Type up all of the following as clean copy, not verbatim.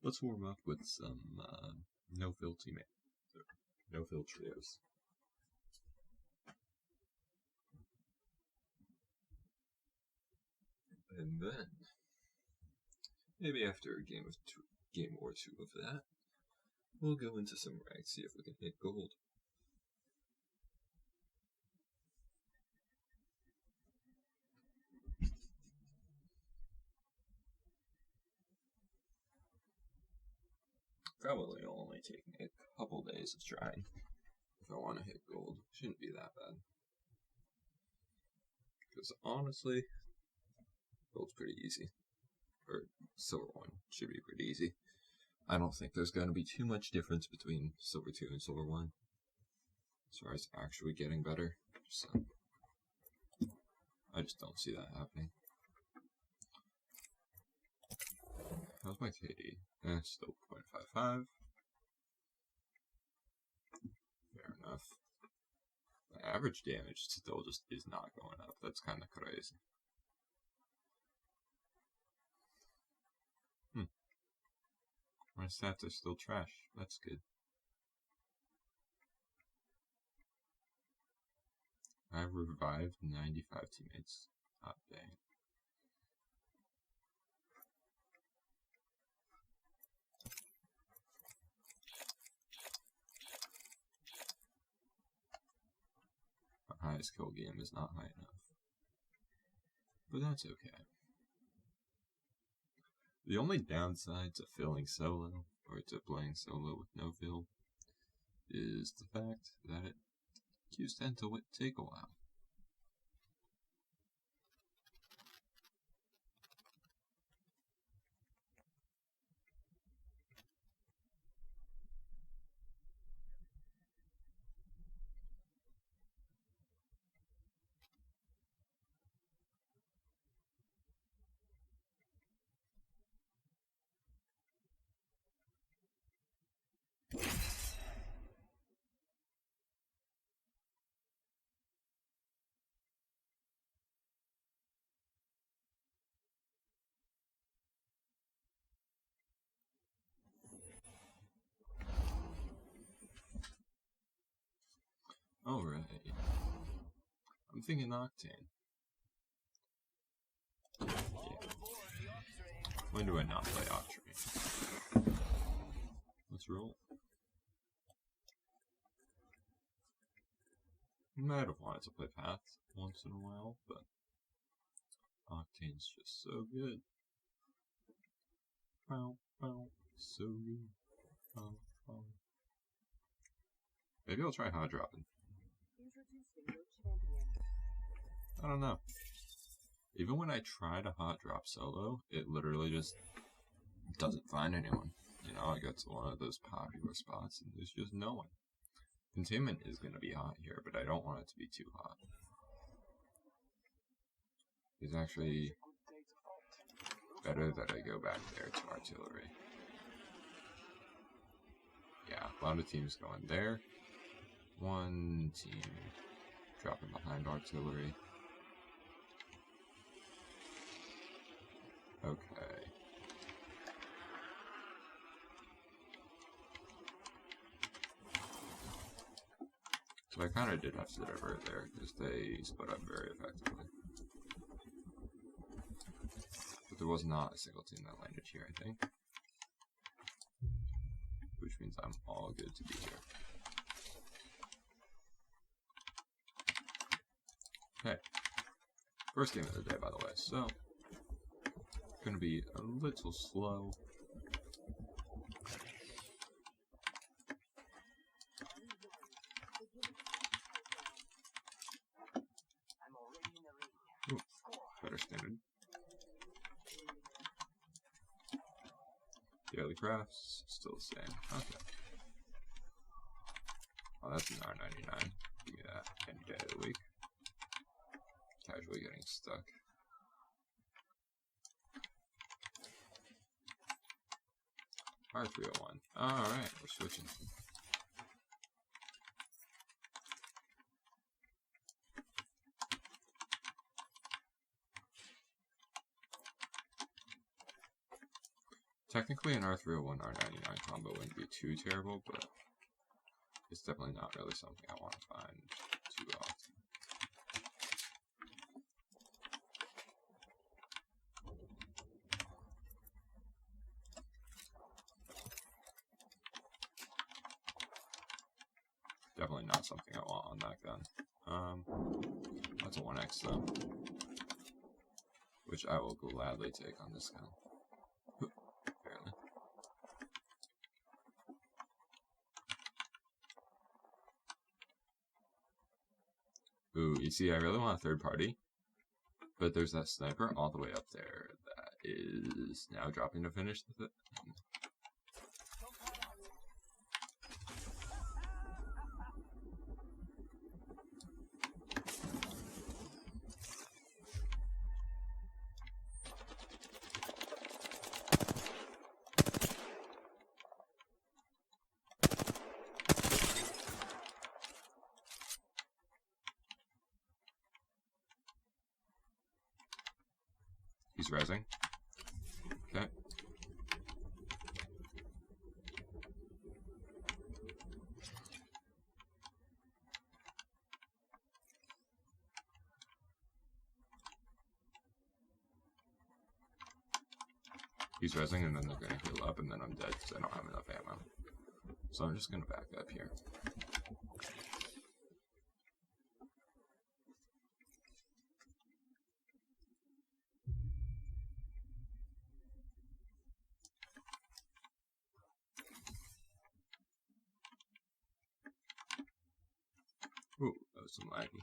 Let's warm up with some no-fill teammate, no-fill trios. And then, maybe after a game or two of that, we'll go into some ranks, see if we can hit gold. Probably only taking a couple days of trying if I want to hit gold. Shouldn't be that bad. Because honestly, gold's pretty easy. Or silver 1 should be pretty easy. I don't think there's going to be too much difference between silver 2 and silver 1 as far as actually getting better. So I just don't see that happening. How's my KD? Still 0.55. Fair enough. My average damage still just is not going up. That's kind of crazy. My stats are still trash. That's good. I've revived 95 teammates. Hot dang. My highest kill game is not high enough. But that's okay. The only downside to filling solo, or to playing solo with no fill, is the fact that queues tend to take a while. Alright. I'm thinking Octane. Yeah. When do I not play Octane? Let's roll. Might have wanted to play Path once in a while, but Octane's just so good. So good. Maybe I'll try hot dropping. I don't know. Even when I try to hot drop solo, it literally just doesn't find anyone. You know, I get to one of those popular spots and there's just no one. Containment is going to be hot here, but I don't want it to be too hot. It's actually better that I go back there to artillery. Yeah, a lot of teams going there. One team dropping behind artillery. Okay. So I kind of did have to divert there because they split up very effectively. But there was not a single team that landed here, I think. Which means I'm all good to be here. Okay. First game of the day, by the way, so gonna be a little slow. Ooh, better standard. Daily crafts, still the same. Okay. Oh, that's an R99. Give me that any day of the week. Casually getting stuck. R301. Alright, we're switching. Technically, an R301 R99 combo wouldn't be too terrible, but it's definitely not really something I want to find too often. Definitely not something I want on that gun. That's a 1X though, which I will gladly take on this gun. Apparently. Ooh, you see, I really want a third party, but there's that sniper all the way up there that is now dropping to finish the thing. He's rezzing. Okay. He's rezzing and then they're gonna heal up and then I'm dead because I don't have enough ammo. So I'm just gonna back up here. Ooh, that was some laggy.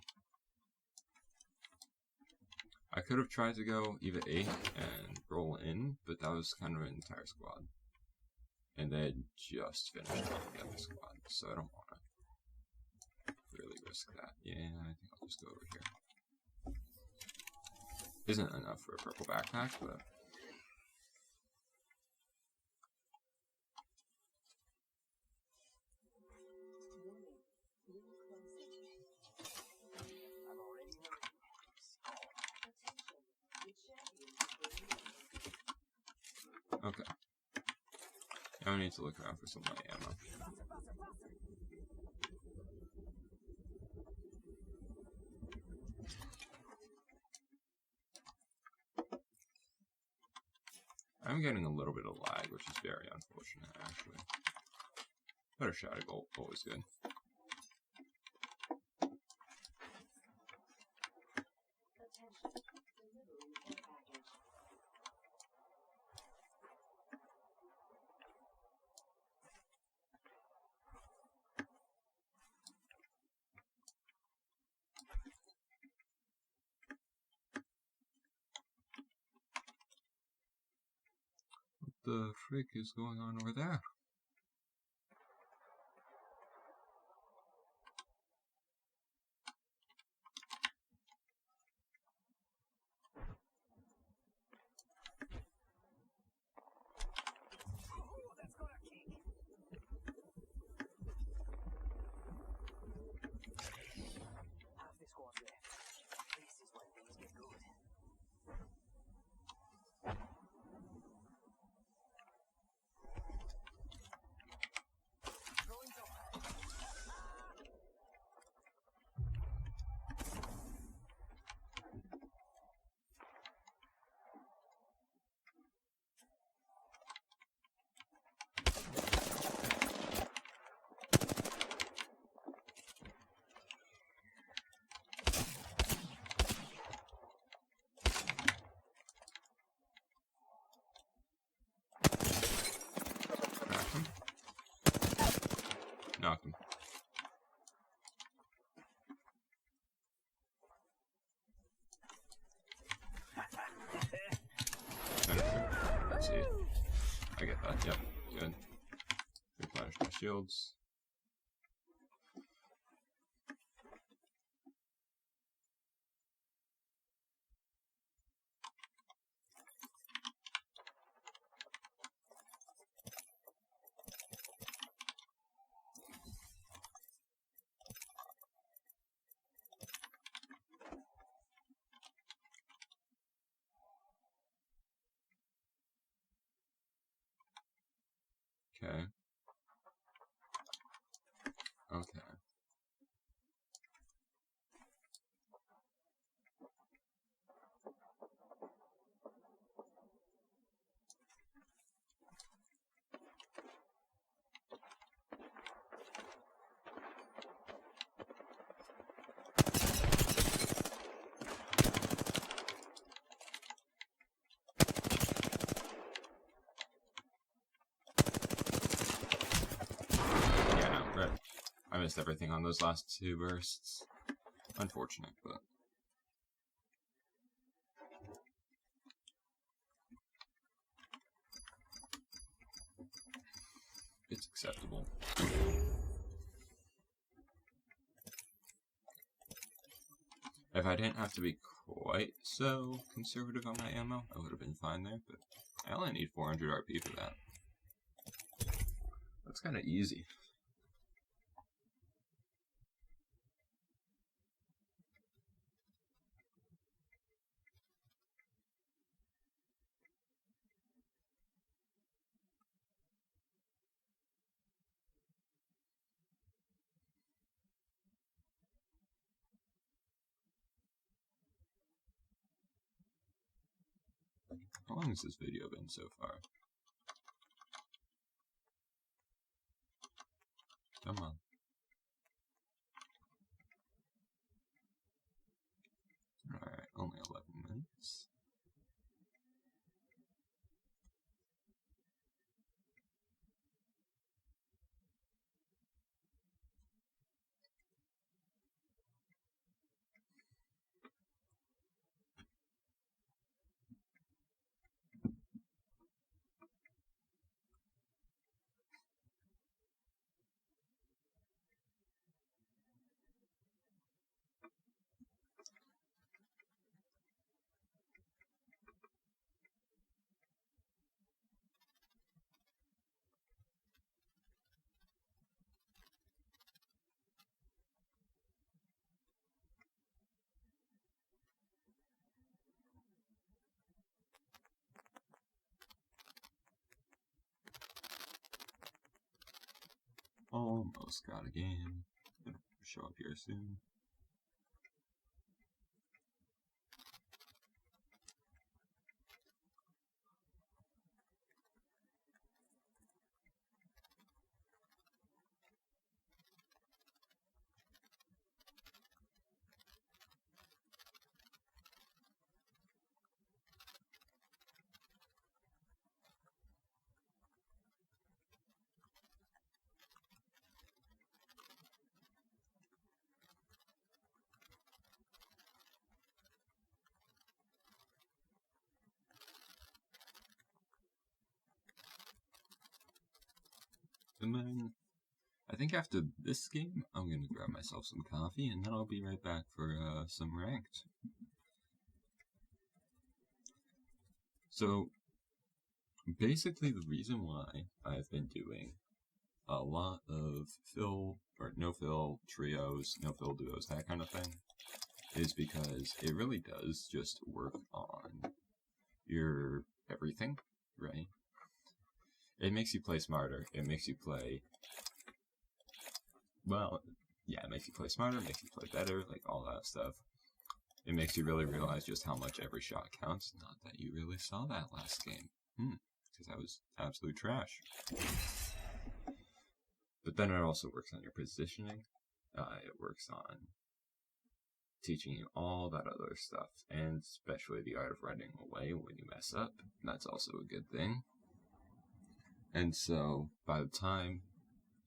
I could have tried to go EVA 8 and roll in, but that was kind of an entire squad. And they had just finished on the other squad, so I don't want to really risk that. Yeah, I think I'll just go over here. Isn't enough for a purple backpack, but... Okay. Now we need to look around for some light ammo. I'm getting a little bit of lag, which is very unfortunate, actually. Better shot at goal, always good. What the frick is going on over there? Knocked him. Let's see. I get that. Yep. Good. Replenish my shields. Okay. Okay. Yeah, no, right. I missed everything on those last two bursts. Unfortunate, but it's acceptable. If I didn't have to be quite so conservative on my ammo, I would have been fine there, but I only need 400 RP for that. That's kind of easy. How long has this video been so far? Come on. Alright, only 11 minutes. Almost got a game. Gonna show up here soon. And then, I think after this game, I'm gonna grab myself some coffee, and then I'll be right back for some ranked. So, basically the reason why I've been doing a lot of fill, or no fill trios, no fill duos, that kind of thing, is because it really does just work on your everything, right? It makes you play smarter. It makes you play, well, yeah, it makes you play smarter, it makes you play better, like all that stuff. It makes you really realize just how much every shot counts. Not that you really saw that last game. Because that was absolute trash. But then it also works on your positioning. It works on teaching you all that other stuff, and especially the art of running away when you mess up. That's also a good thing. And so by the time,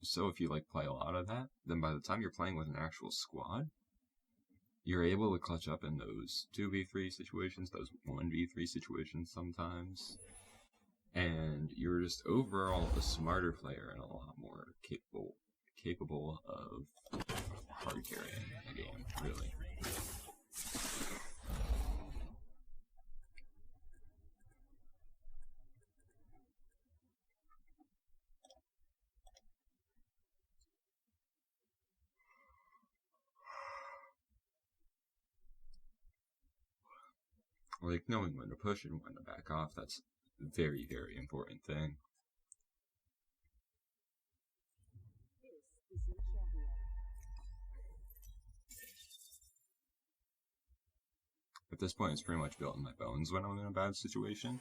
if you like play a lot of that, then by the time you're playing with an actual squad, you're able to clutch up in those 2v3 situations, those 1v3 situations sometimes. And you're just overall a smarter player and a lot more capable of hard carrying a game, really. Like knowing when to push and when to back off, that's a very, very important thing. At this point, it's pretty much built in my bones when I'm in a bad situation.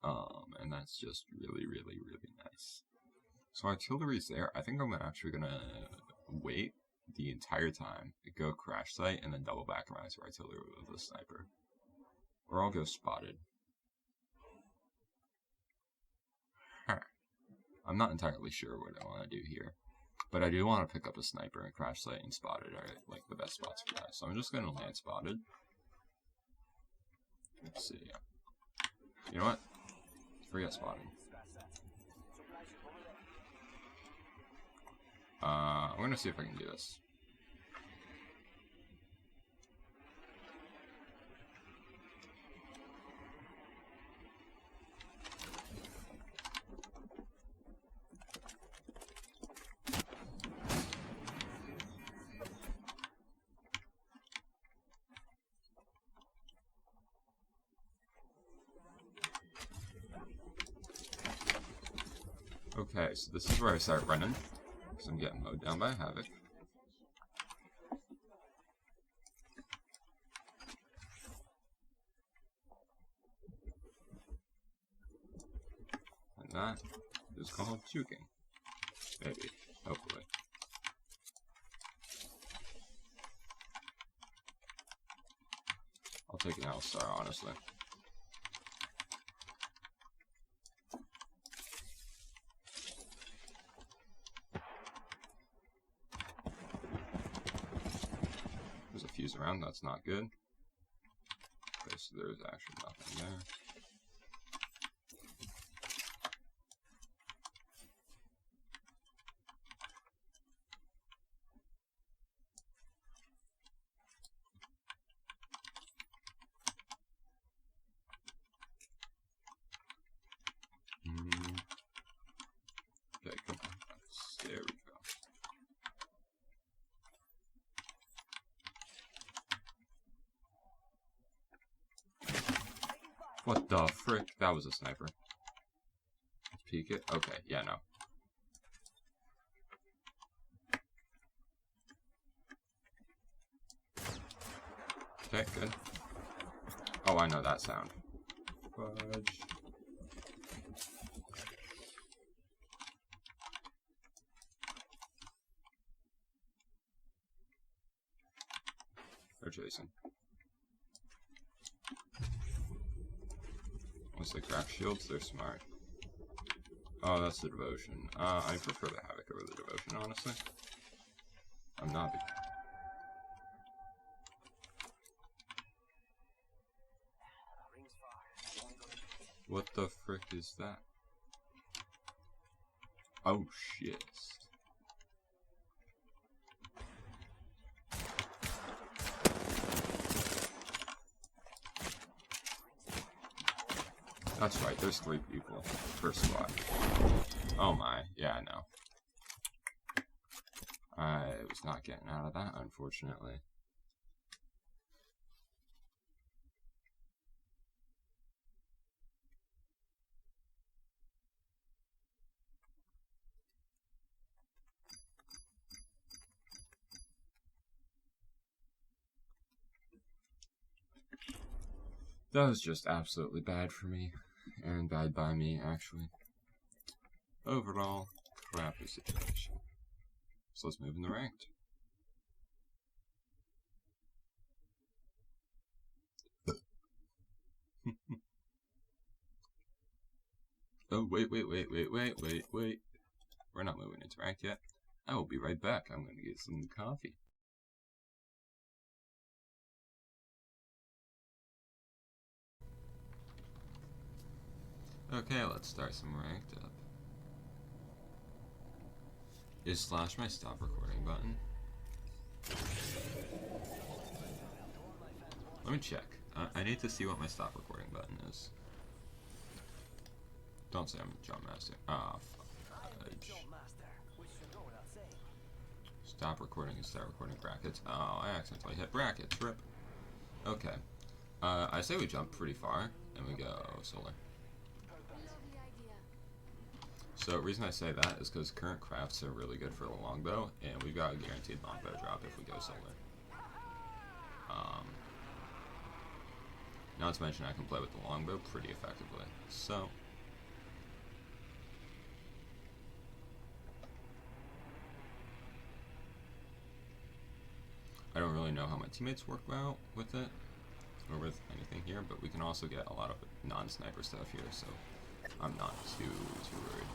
And that's just really, really, really nice. So artillery's there. I think I'm actually gonna wait the entire time, go crash site, and then double back around to artillery with a sniper. Or I'll go spotted. Huh. I'm not entirely sure what I want to do here. But I do want to pick up a sniper and crash site and spotted are like the best spots for that. So I'm just gonna land spotted. Let's see. You know what? Forget spotted. I'm gonna see if I can do this. Okay, so this is where I start running, because I'm getting mowed down by Havoc. And that is called juking. Maybe. Hopefully. I'll take an L-star, honestly. There's a fuse around, that's not good. Okay, so there's actually nothing there. Okay, come on. There we go. What the frick? That was a sniper. Let's peek it. Okay, yeah, no. Okay, good. Oh, I know that sound. Fudge. They're chasing. Once they crack shields, they're smart. Oh, that's the devotion. I prefer the Havoc over the devotion, honestly. I'm not. What the frick is that? Oh shit. That's right, there's 3 people per squad. Oh my, yeah, I know. I was not getting out of that, unfortunately. That was just absolutely bad for me. And bad by me, actually. Overall, crappy situation. So let's move in the ranked. Oh, wait. We're not moving into ranked yet. I will be right back. I'm going to get some coffee. Okay, let's start some ranked up. Is slash my stop recording button? Let me check. I need to see what my stop recording button is. Don't say I'm a jump master. Ah, fudge. Stop recording and start recording brackets. Oh, I accidentally hit brackets. Rip. Okay. I say we jump pretty far, and we go solar. So the reason I say that is because current crafts are really good for the longbow, and we've got a guaranteed longbow drop if we go solar. Not to mention I can play with the longbow pretty effectively. So I don't really know how my teammates work out with it or with anything here, but we can also get a lot of non-sniper stuff here, so I'm not too worried.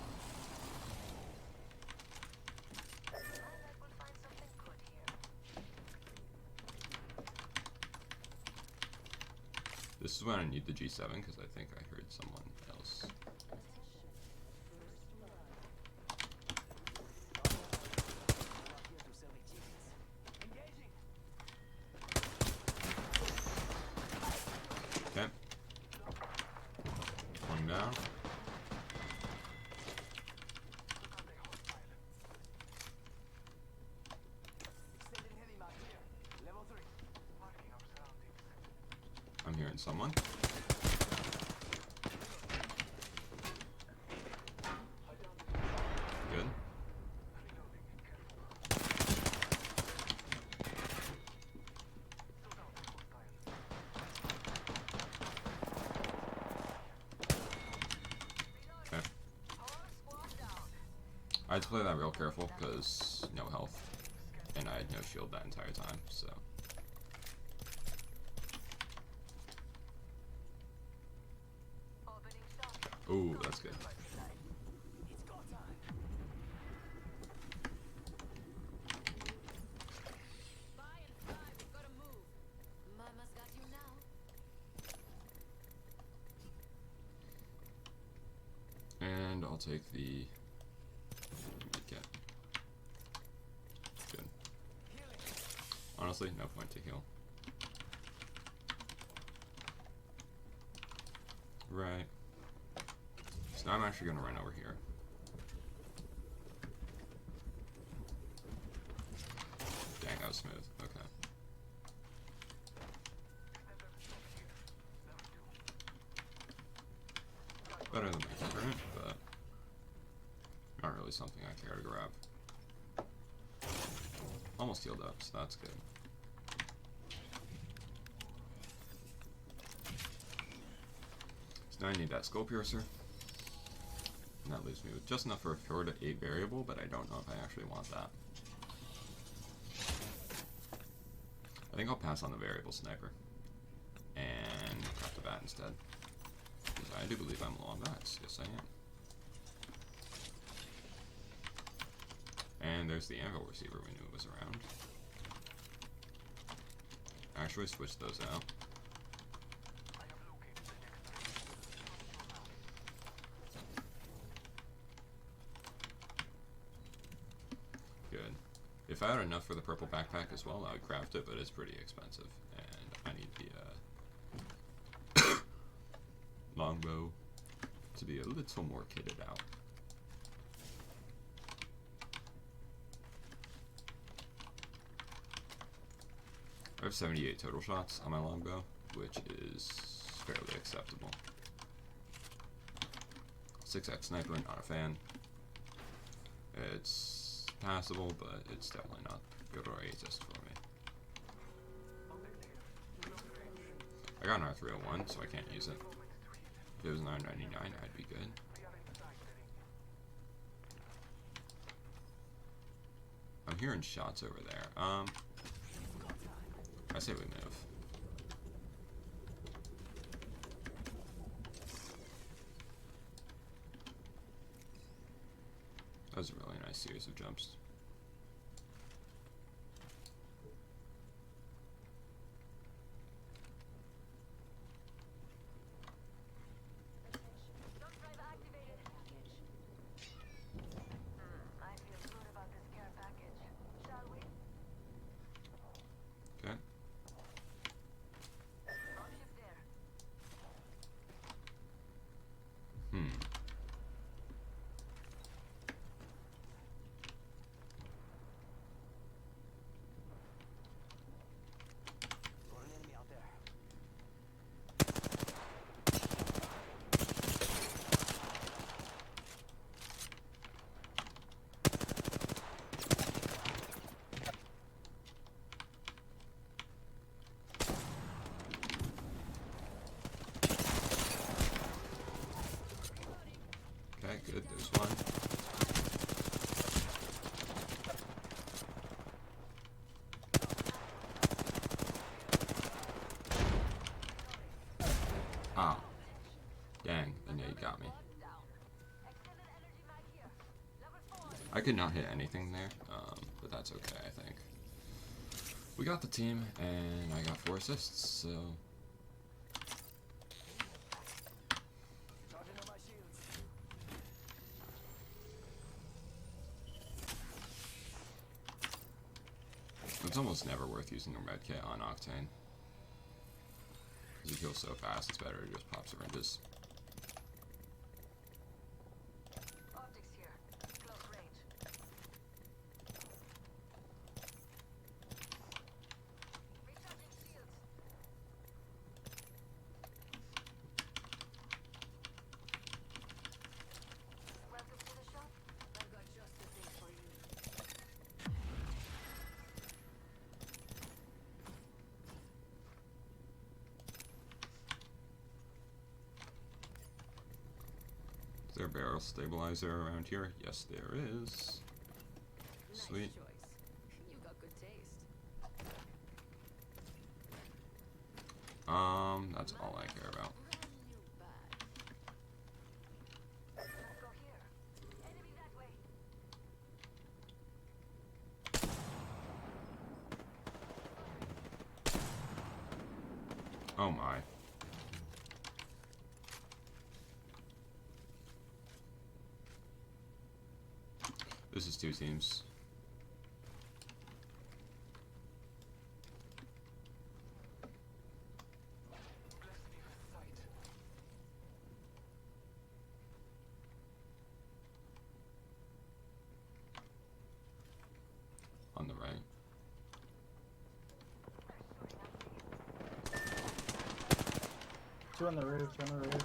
This is when I need the G7 because I think I heard someone else. Okay. One down. I'm hearing someone. Good. Okay. I had to play that real careful because no health, and I had no shield that entire time, so. Ooh, that's good. And I'll take the medkit. Good. Honestly, no point to heal. Right. So now I'm actually going to run over here. Dang, that was smooth. Okay. Better than my current, but not really something I care to grab. Almost healed up, so that's good. So now I need that skull piercer. And that leaves me with just enough for a 4 to 8 variable, but I don't know if I actually want that. I think I'll pass on the variable sniper and craft the bat instead. Because I do believe I'm low on bats. Yes, I am. And there's the anvil receiver we knew it was around. Actually, switch those out. Good. If I had enough for the purple backpack as well, I would craft it, but it's pretty expensive. And I need the longbow to be a little more kitted out. I have 78 total shots on my longbow, which is fairly acceptable. 6x sniper, not a fan. It's passable, but it's definitely not good or atheist for me. I got an R301, so I can't use it. If it was 999, I'd be good. I'm hearing shots over there. I say we move. That was a really nice series of jumps. Okay. I could not hit anything there, but that's okay, I think. We got the team, and I got 4 assists, so... It's almost never worth using a medkit on Octane. Because he heals so fast, it's better to just pop syringes. Is there a barrel stabilizer around here? Yes, there is. Sweet. Nice choice. You got good taste. That's all I care about. Oh my. This is 2 teams. On the right. Two on the roof, two on the roof.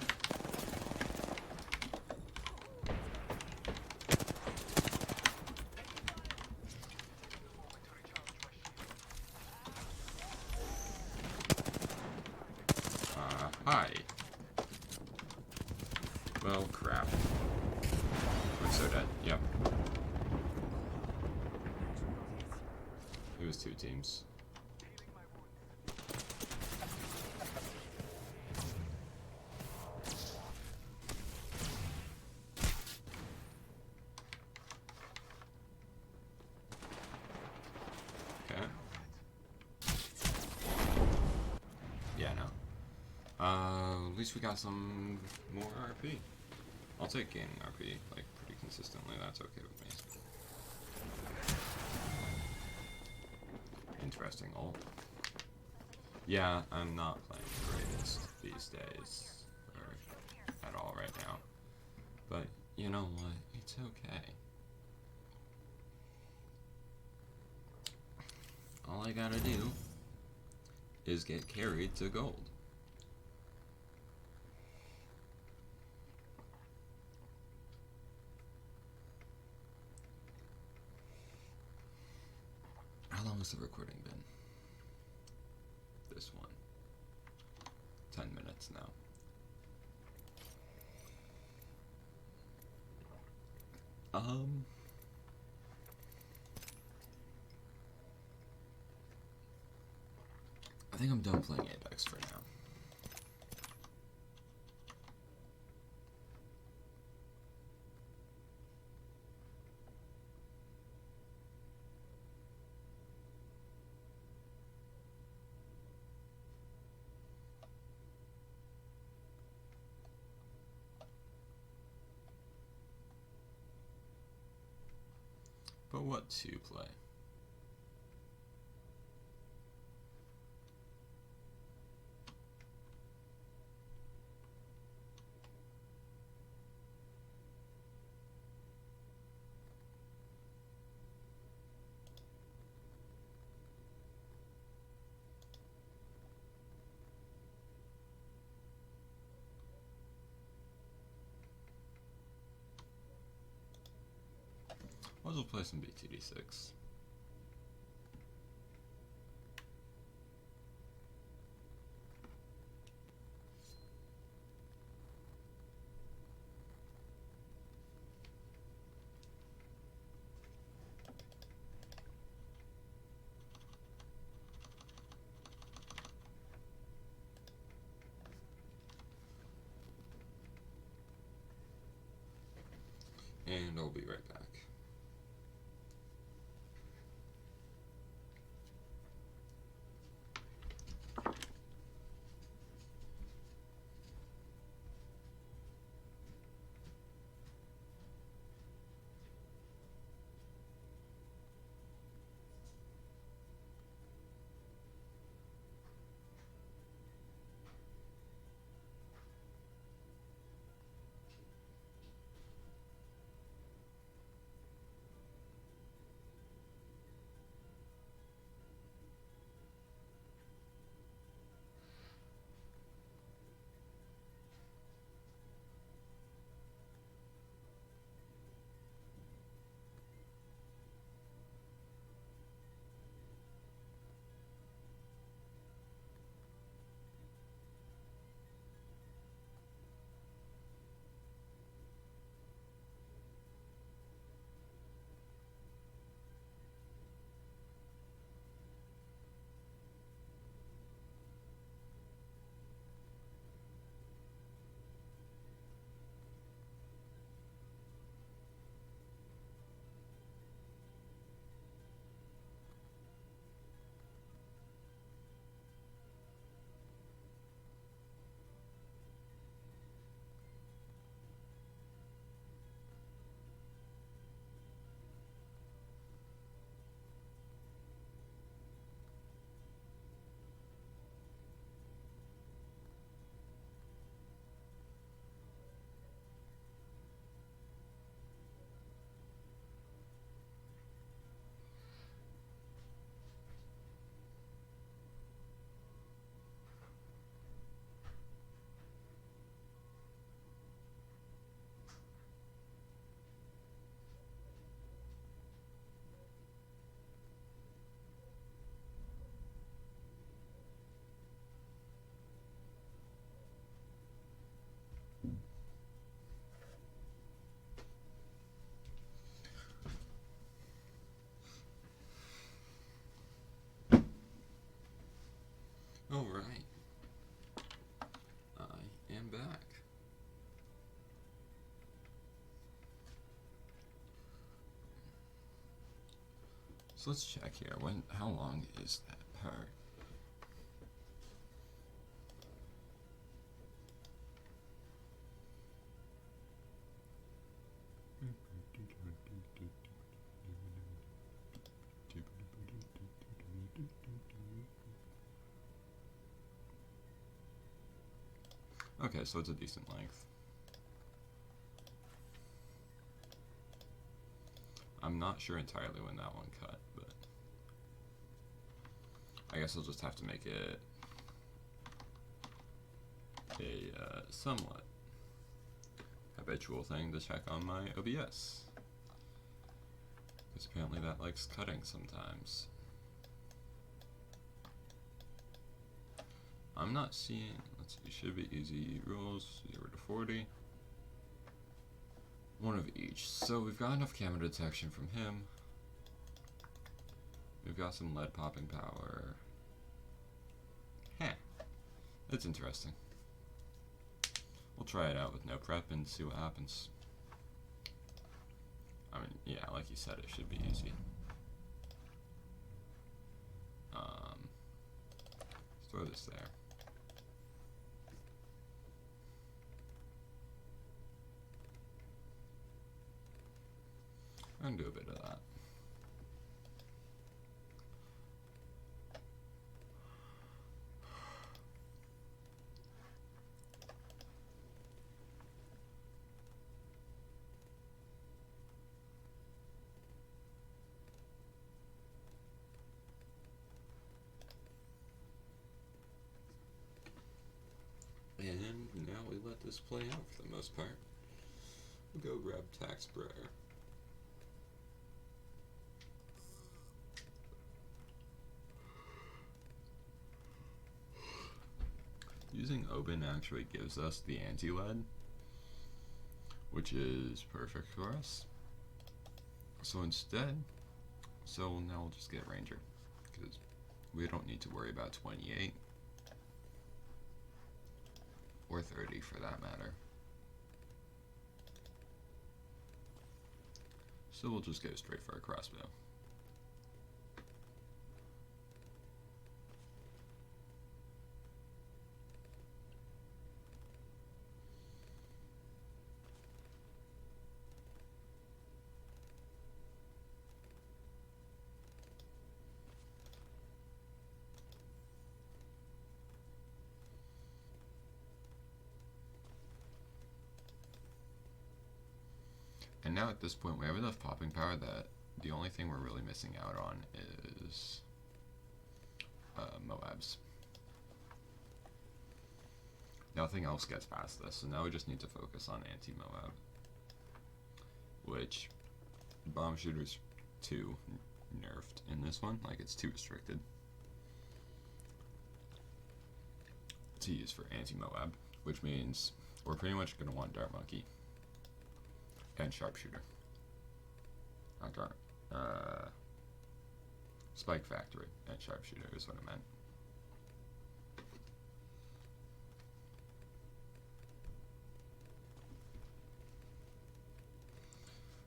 Hi. Well, crap. I'm so dead. Yep. It was 2 teams. Okay. Yeah, no. At least we got some more RP. I'll take gaining RP, like, pretty consistently. That's okay with me. Interesting ult. Yeah, I'm not playing the greatest these days, or at all right now. But, you know what? It's okay. All I gotta do is get carried to gold. How long has the recording been? This one. 10 minutes now. I think I'm done playing Apex for now. But what to play? Might as well play some BTD6. And I'll be right back. So let's check here. How long is that part? Okay, so it's a decent length. I'm not sure entirely when that one cut, but I guess I'll just have to make it a somewhat habitual thing to check on my OBS. Because apparently that likes cutting sometimes. I'm not seeing, let's see, should be easy rules, 0 to 40. One of each. So we've got enough camera detection from him. We've got some lead popping power. Heh. It's interesting. We'll try it out with no prep and see what happens. I mean, yeah, like you said, it should be easy. Let's throw this there. And do a bit of that. And now we let this play out for the most part. We'll go grab tack sprayer. Using Open actually gives us the anti-lead, which is perfect for us. So instead, now we'll just get Ranger, because we don't need to worry about 28 or 30 for that matter. So we'll just go straight for a crossbow. And now at this point we have enough popping power that the only thing we're really missing out on is Moabs. Nothing else gets past this, so now we just need to focus on anti-Moab, which bomb shooters 2 nerfed in this one, like it's too restricted to use for anti-Moab, which means we're pretty much going to want Dart Monkey and Sharpshooter. Not Dart, Spike Factory and Sharpshooter is what I meant.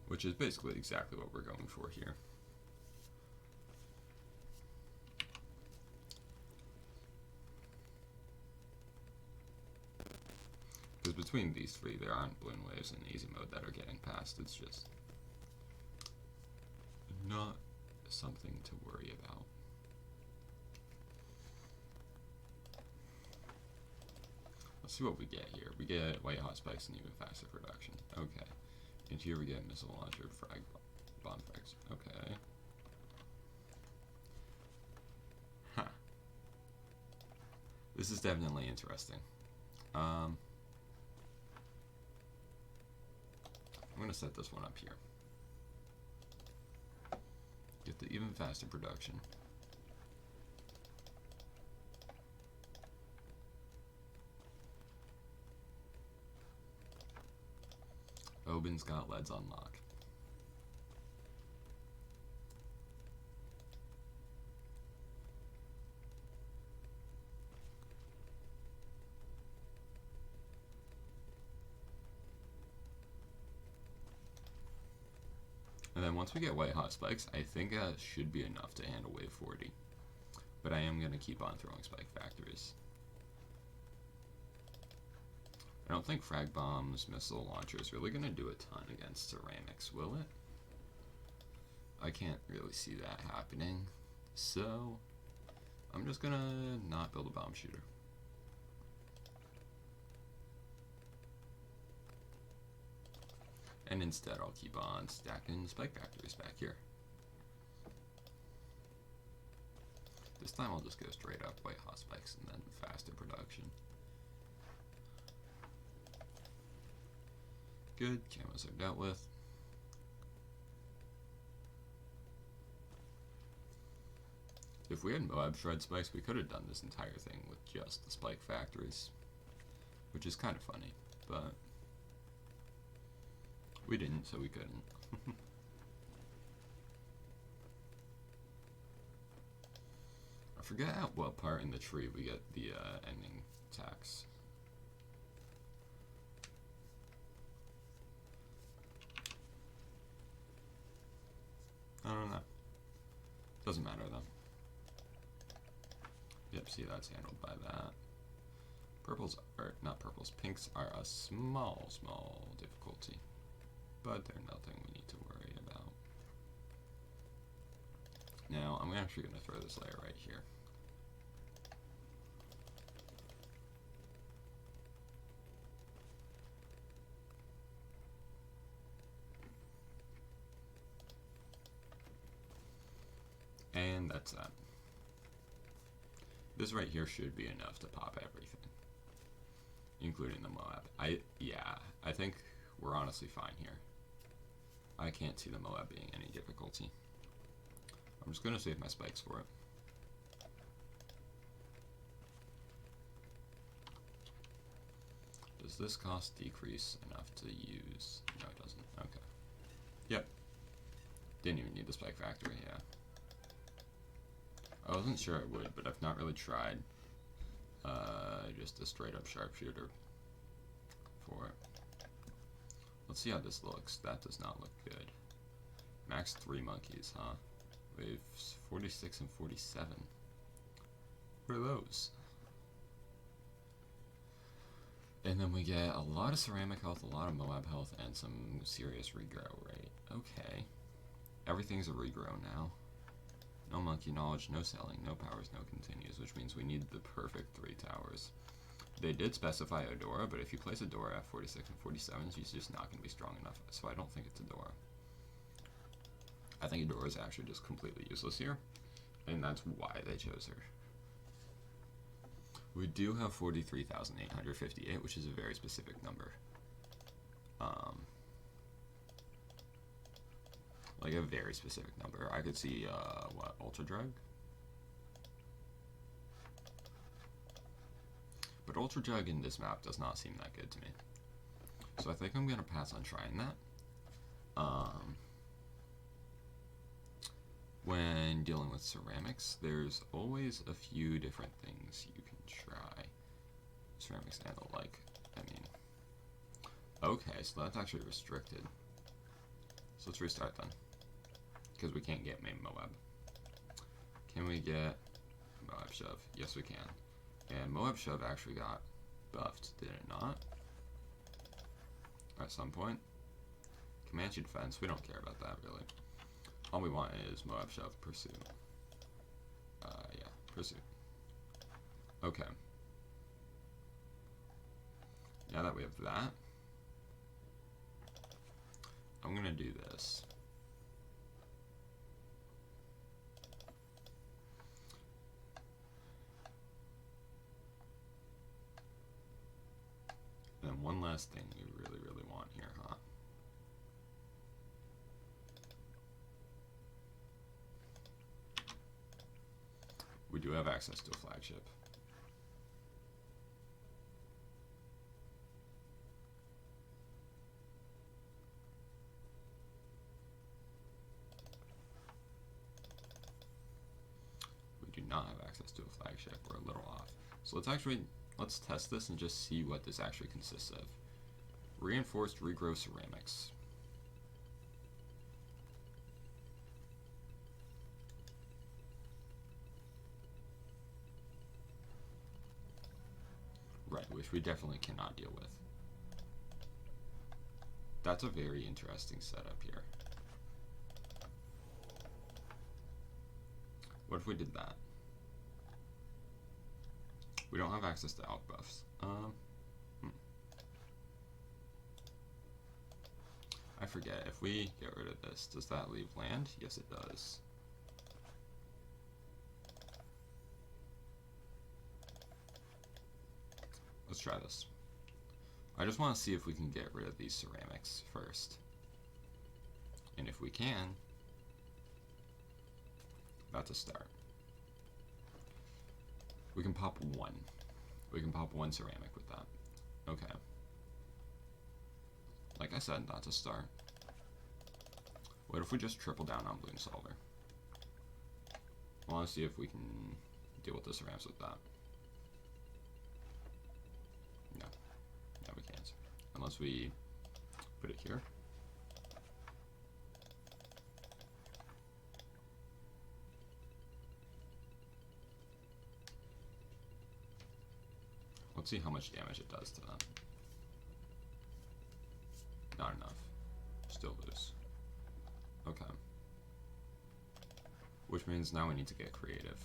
Which is basically exactly what we're going for here. Because between these three, there aren't balloon waves in easy mode that are getting past. It's just not something to worry about. Let's see what we get here. We get white hot spikes and even faster production. Okay. And here we get missile launcher, frag, bomb frags. Okay. Huh. This is definitely interesting. I'm gonna set this one up here. Get the even faster production. Oben's got leads on lock. And then once we get white hot spikes, I think that should be enough to handle wave 40. But I am going to keep on throwing spike factories. I don't think frag bombs, missile launchers really going to do a ton against ceramics, will it? I can't really see that happening. So I'm just going to not build a bomb shooter. And instead I'll keep on stacking spike factories back here. This time I'll just go straight up white hot spikes and then faster production. Good, camos are dealt with. If we had Moab shred spikes, we could have done this entire thing with just the spike factories, which is kind of funny, but we didn't, so we couldn't. I forget at what part in the tree we get the ending attacks. I don't know. Doesn't matter though. Yep, see, that's handled by that. Purples are, not purples, pinks are a small difficulty, but they're nothing we need to worry about. Now, I'm actually going to throw this layer right here. And that's that. This right here should be enough to pop everything, including the Moab. I think we're honestly fine here. I can't see the Moab being any difficulty. I'm just going to save my spikes for it. Does this cost decrease enough to use? No, it doesn't. Okay. Yep. Didn't even need the spike factory, yeah. I wasn't sure it would, but I've not really tried just a straight up sharpshooter for it. Let's see how this looks. That does not look good. Max 3 monkeys, huh? Waves 46 and 47. What are those? And then we get a lot of ceramic health, a lot of Moab health, and some serious regrow rate. Okay. Everything's a regrow now. No monkey knowledge, no selling, no powers, no continues, which means we need the perfect 3 towers. They did specify Odora, but if you place Odora at 46 and 47, she's just not going to be strong enough, so I don't think it's Odora. I think Odora is actually just completely useless here, and that's why they chose her. We do have 43,858, which is a very specific number. Like a very specific number. I could see, what, Ultra Drug? But Ultra Drug in this map does not seem that good to me. So I think I'm going to pass on trying that. When dealing with ceramics, there's always a few different things you can try. Ceramics and the like, I mean. Okay, so that's actually restricted. So let's restart then. Because we can't get main Moab. Can we get Moab Shove? Yes, we can. And Moab Shove actually got buffed, did it not? At some point. Comanche Defense, we don't care about that really. All we want is Moab Shove Pursuit. Yeah, Pursuit. Okay. Now that we have that, I'm gonna do this. And one last thing we really, really want here, huh? We do have access to a flagship. We do not have access to a flagship. We're a little off. So let's test this and just see what this actually consists of. Reinforced regrow ceramics. which we definitely cannot deal with. That's a very interesting setup here. What if we did that? We don't have access to alk buffs. I forget, if we get rid of this, does that leave land? Yes, it does. Let's try this. I just want to see if we can get rid of these ceramics first. And if we can, that's a start. We can pop one. We can pop one ceramic with that. Okay. Like I said, that's a start. What if we just triple down on Bloom Solver? I want to see if we can deal with the ceramics with that. No. No, we can't. Unless we put it here. Let's see how much damage it does to them. Not enough. Still lose. Okay. Which means now we need to get creative.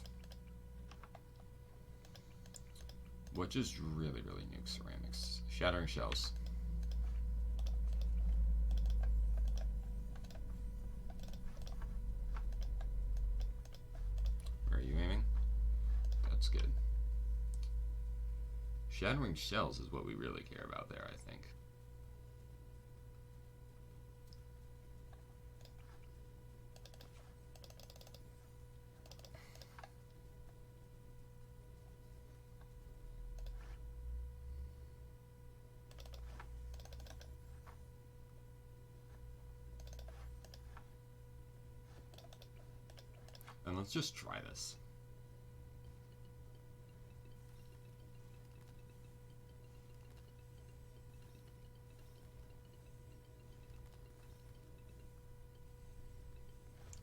What just really nukes ceramics? Shattering Shells. Where are you aiming? That's good. Shattering Shells is what we really care about there, I think. And let's just try this.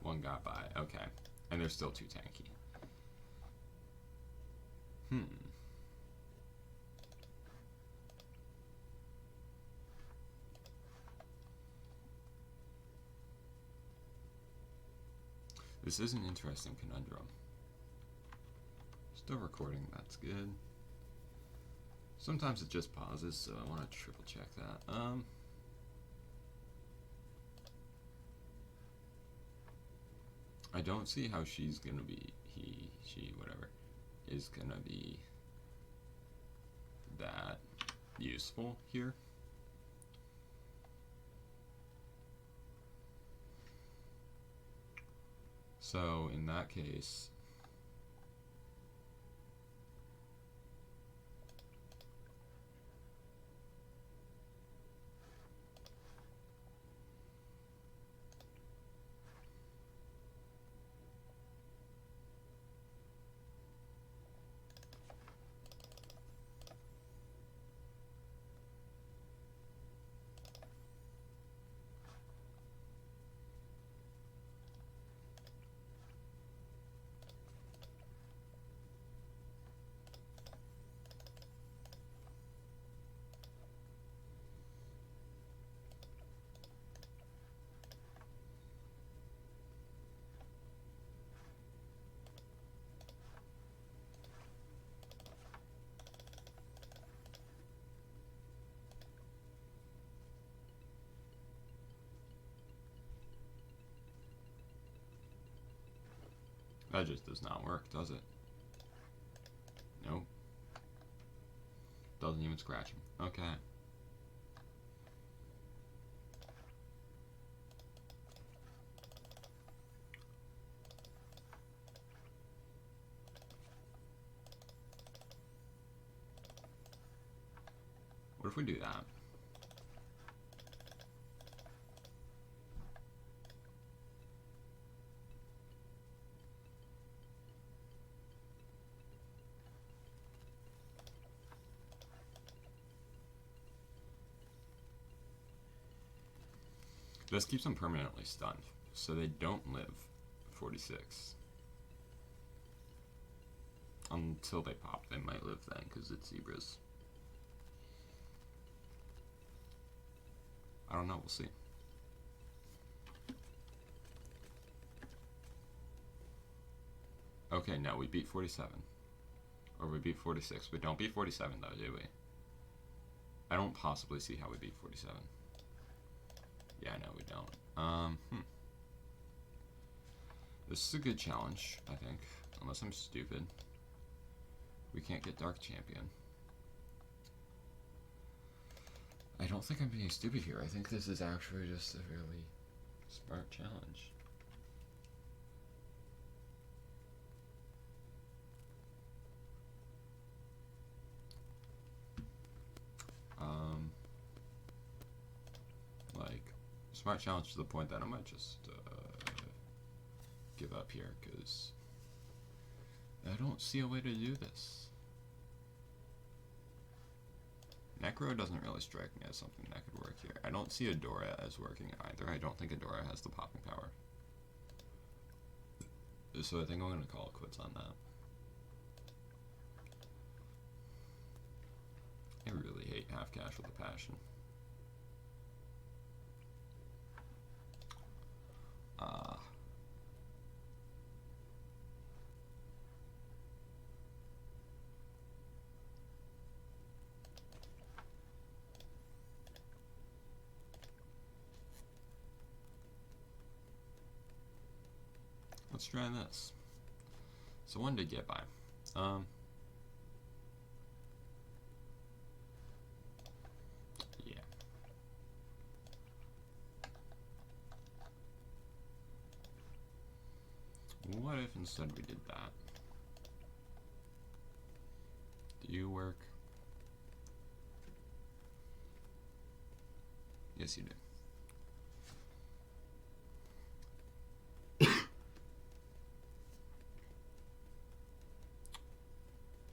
One got by, okay. And they're still too tanky. This is an interesting conundrum. Still recording, that's good. Sometimes it just pauses, so I want to triple check that. I don't see how she's gonna be, he, she, whatever, is gonna be that useful here. So in that case, that just does not work, does it? Nope. Doesn't even scratch him. Okay. What if we do that? This keeps them permanently stunned, so they don't live 46. Until they pop, they might live then, because it's zebras. I don't know, we'll see. Okay, no, we beat 47. Or we beat 46. We don't beat 47 though, do we? I don't possibly see how we beat 47. Yeah, no, we don't. This is a good challenge, I think. Unless I'm stupid. We can't get Dark Champion. I don't think I'm being stupid here. I think this is actually just a really smart challenge. Like, smart challenge to the point that I might just give up here, because I don't see a way to do this. Necro doesn't really strike me as something that could work here. I don't see Adora as working either. I don't think Adora has the popping power. So I think I'm going to call it quits on that. I really hate half cash with a passion. Let's try this. So one did get by. Yeah. What if instead we did that? Do you work? Yes, you do.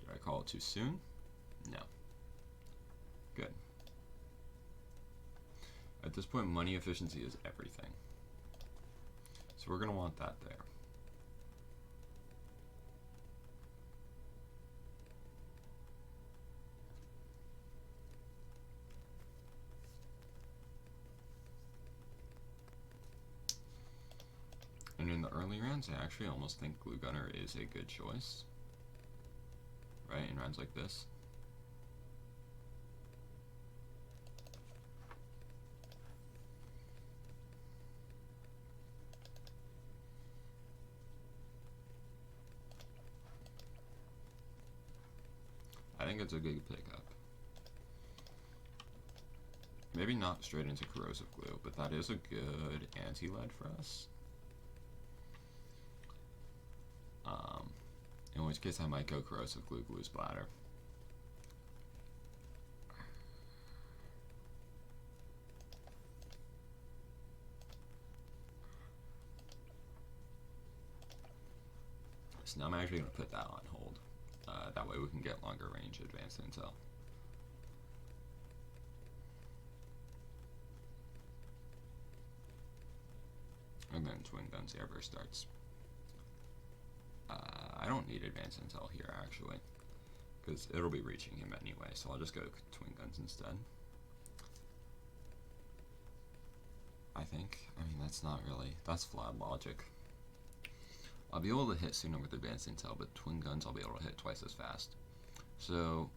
Did I call it too soon? No. Good. At this point, money efficiency is everything. So we're going to want that there. And in the early rounds, I actually almost think Glue Gunner is a good choice. Right, in rounds like this. I think it's a good pickup. Maybe not straight into Corrosive Glue, but that is a good anti-lead for us. In which case I might go Corrosive Glue, Glue Splatter. So now I'm actually going to put that on hold. That way we can get longer range advanced intel. And then Twin Guns Airburst starts. I don't need advanced intel here actually, because it'll be reaching him anyway, so I'll just go Twin Guns instead. I think. I mean, that's not really, that's flawed logic. I'll be able to hit sooner with advanced intel, but Twin Guns I'll be able to hit twice as fast. So,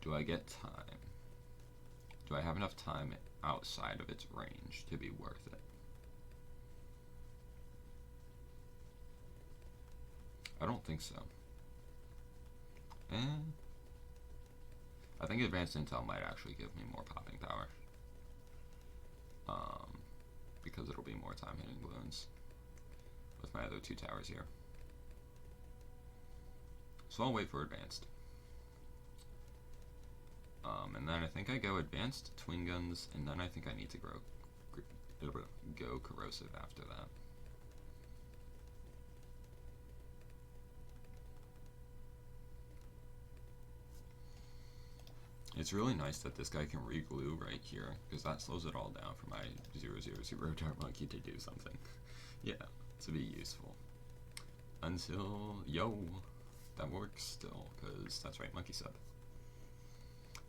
do I get time? Do I have enough time outside of its range to be worth it? I don't think so. And I think advanced intel might actually give me more popping power. Because it'll be more time hitting balloons with my other two towers here. So I'll wait for advanced. And then I think I go advanced, Twin Guns, and then I think I need to go corrosive after that. It's really nice that this guy can re-glue right here, because that slows it all down for my 000 Dark Monkey to do something. Yeah, to be useful. Until, yo, that works still, because that's right, Monkey Sub.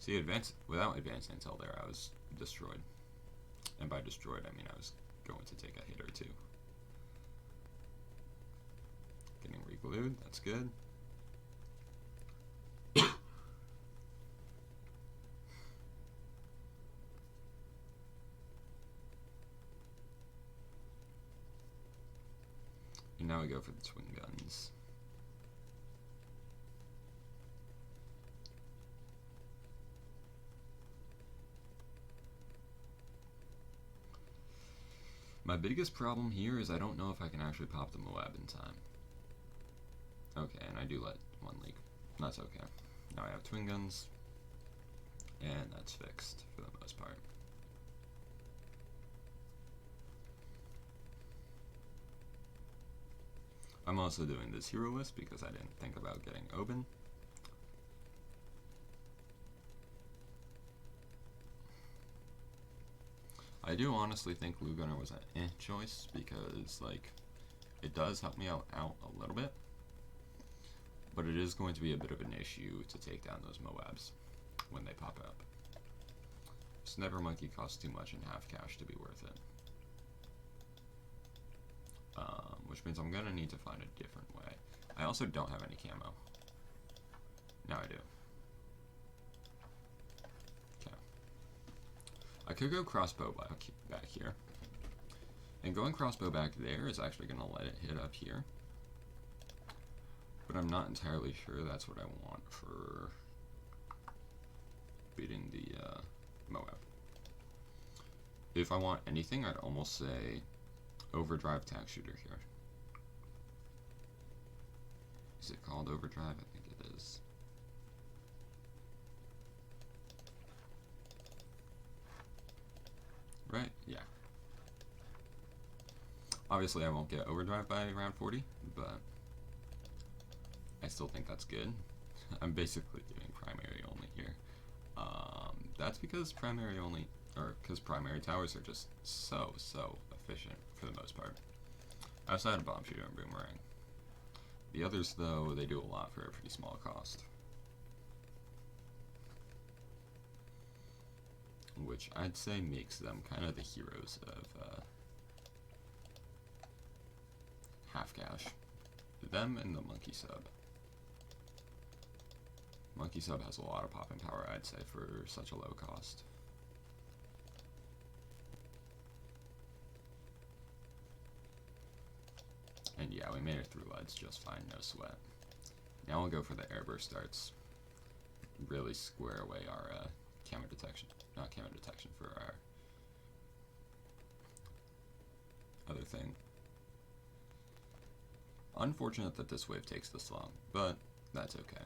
See, without advanced intel there, I was destroyed. And by destroyed, I mean I was going to take a hit or two. Getting re-glued, that's good. And now we go for the twin guns. My biggest problem here is I don't know if I can actually pop the Moab in time. Okay, and I do let one leak. That's okay. Now I have twin guns, and that's fixed for the most part. I'm also doing this hero list because I didn't think about getting Oben. I do honestly think Blue Gunner was an choice because, like, it does help me out a little bit, but it is going to be a bit of an issue to take down those Moabs when they pop up. Sniper Monkey costs too much in half cash to be worth it. Which means I'm going to need to find a different way. I also don't have any camo. Now I do. Okay. I could go crossbow back here. And going crossbow back there is actually going to let it hit up here. But I'm not entirely sure that's what I want for beating the Moab. If I want anything, I'd almost say overdrive tack shooter here. Is it called overdrive? I think it is. Right? Yeah. Obviously I won't get overdrive by round 40, but I still think that's good. I'm basically doing primary only here. That's because primary only, or because primary towers are just so efficient for the most part. Outside of bomb shooter and boomerang. The others, though, they do a lot for a pretty small cost. Which I'd say makes them kind of the heroes of half cash. Them and the monkey sub. Monkey sub has a lot of popping power, I'd say, for such a low cost. And yeah, we made it through leads just fine, no sweat. Now we'll go for the airburst darts. Really square away our camo detection. Not camo detection, for our other thing. Unfortunate that this wave takes this long, but that's okay.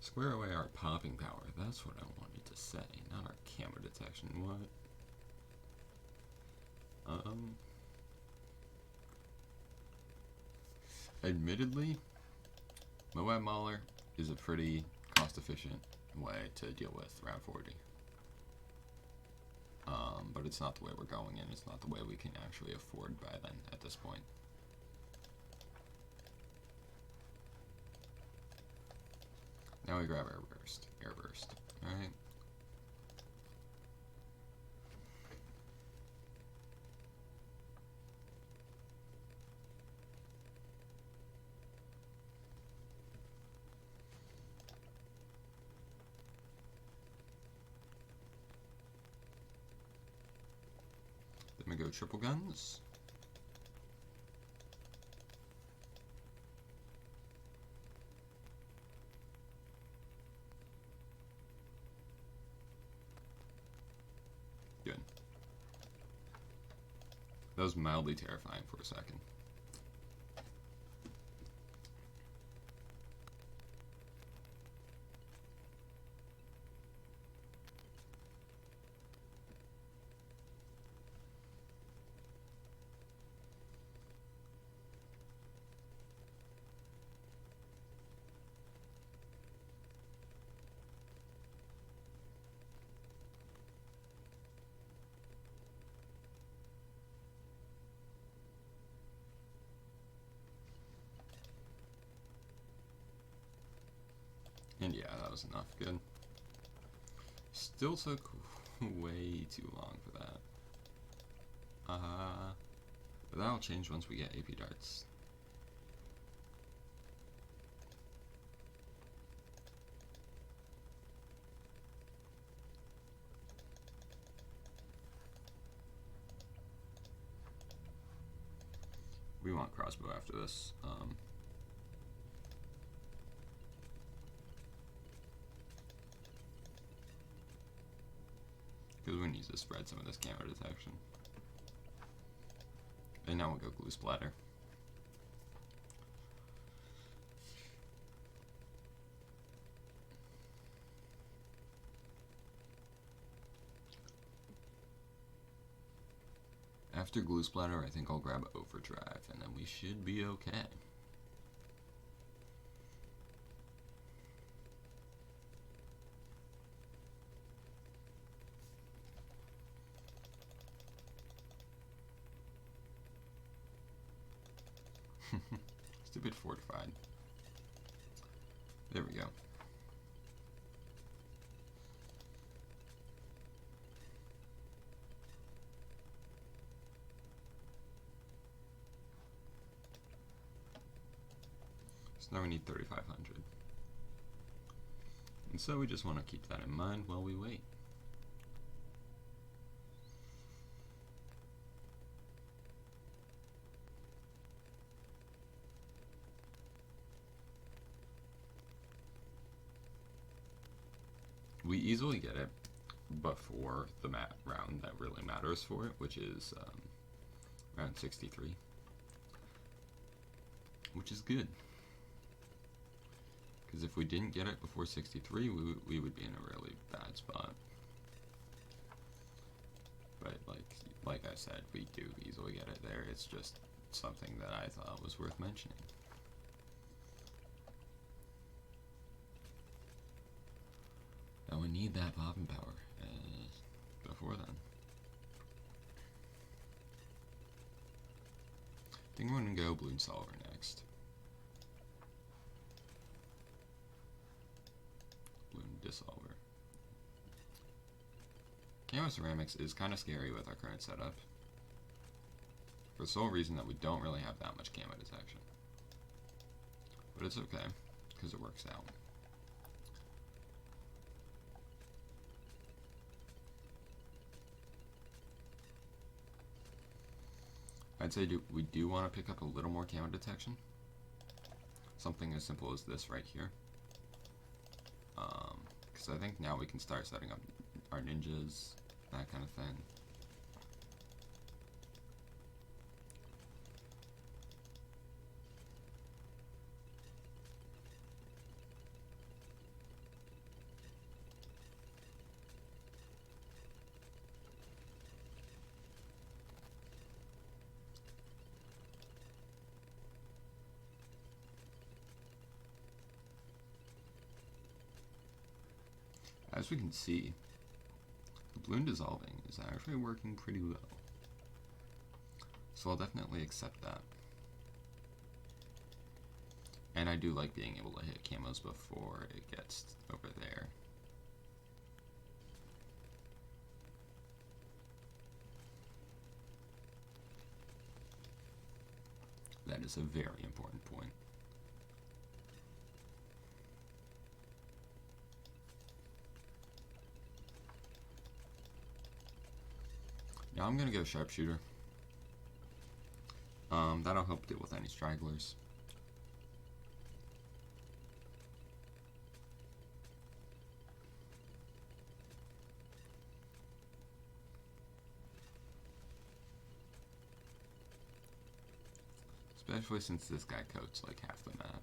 Square away our popping power, that's what I wanted to say, not our camo detection. What? Admittedly, Moab Mauler is a pretty cost-efficient way to deal with round 40. But it's not the way we're going in. It's not the way we can actually afford by then at this point. Now we grab airburst. Airburst. Alright. Then we go triple guns. Good. That was mildly terrifying for a second. And yeah, that was enough. Good. Still took way too long for that. But that'll change once we get AP darts. We want crossbow after this. Because we need to spread some of this camo detection. And now we'll go glue splatter. After glue splatter, I think I'll grab overdrive, and then we should be okay. Stupid fortified. There we go. So now we need 3,500. And so we just want to keep that in mind while we wait. We easily get it before the round that really matters for it, which is round 63, which is good. Because if we didn't get it before 63, we would be in a really bad spot. But like I said, we do easily get it there. It's just something that I thought was worth mentioning. And we need that popping power before then. I think we're going to go balloon solver next. Balloon dissolver. Camo ceramics is kind of scary with our current setup, for the sole reason that we don't really have that much camo detection. But it's okay, because it works out. I'd say we do want to pick up a little more camo detection. Something as simple as this right here. Because I think now we can start setting up our ninjas, that kind of thing. As we can see, the balloon dissolving is actually working pretty well. So I'll definitely accept that. And I do like being able to hit camos before it gets over there. That is a very important point. Now I'm going to go sharpshooter. That'll help deal with any stragglers. Especially since this guy coats like half the map.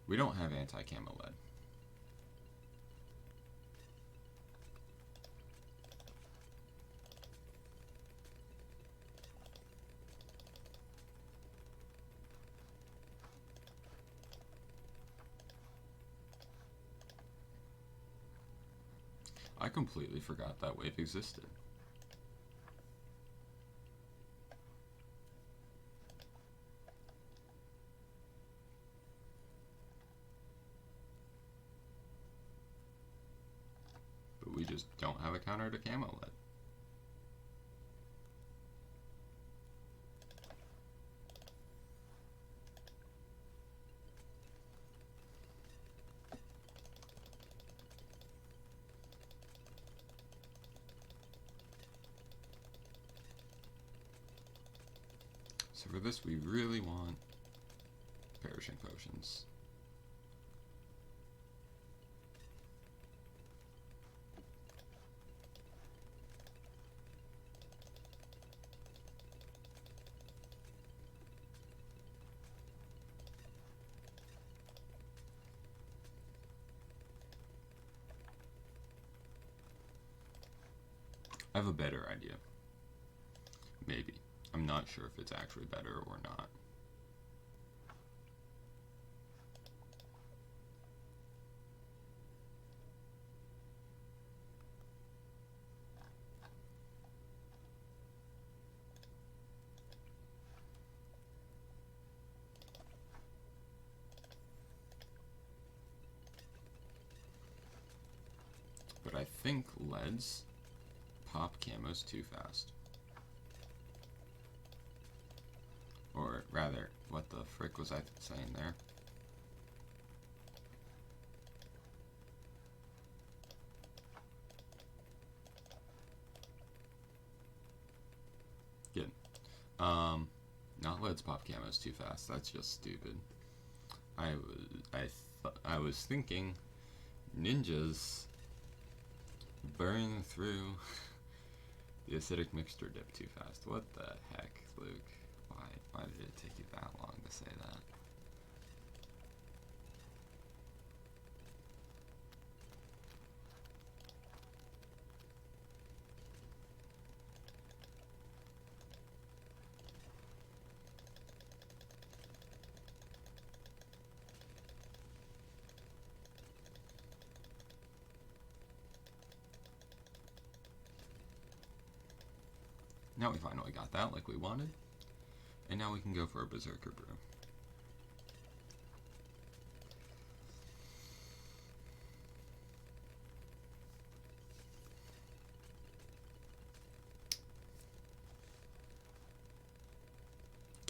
We don't have anti-camo lead. I completely forgot that wave existed. just don't have a counter to camo lead. So for this, we really want perishing potions. I have a better idea. Maybe. I'm not sure if it's actually better or not. But I think leads pop camos too fast. Or rather, what the frick was I saying there? Good. Not leads pop camos too fast. That's just stupid. I was thinking ninjas burn through the acidic mixture dip too fast. What the heck, Luke? Why did it take you that long to say that? Now we finally got that like we wanted. And now we can go for a Berserker Brew.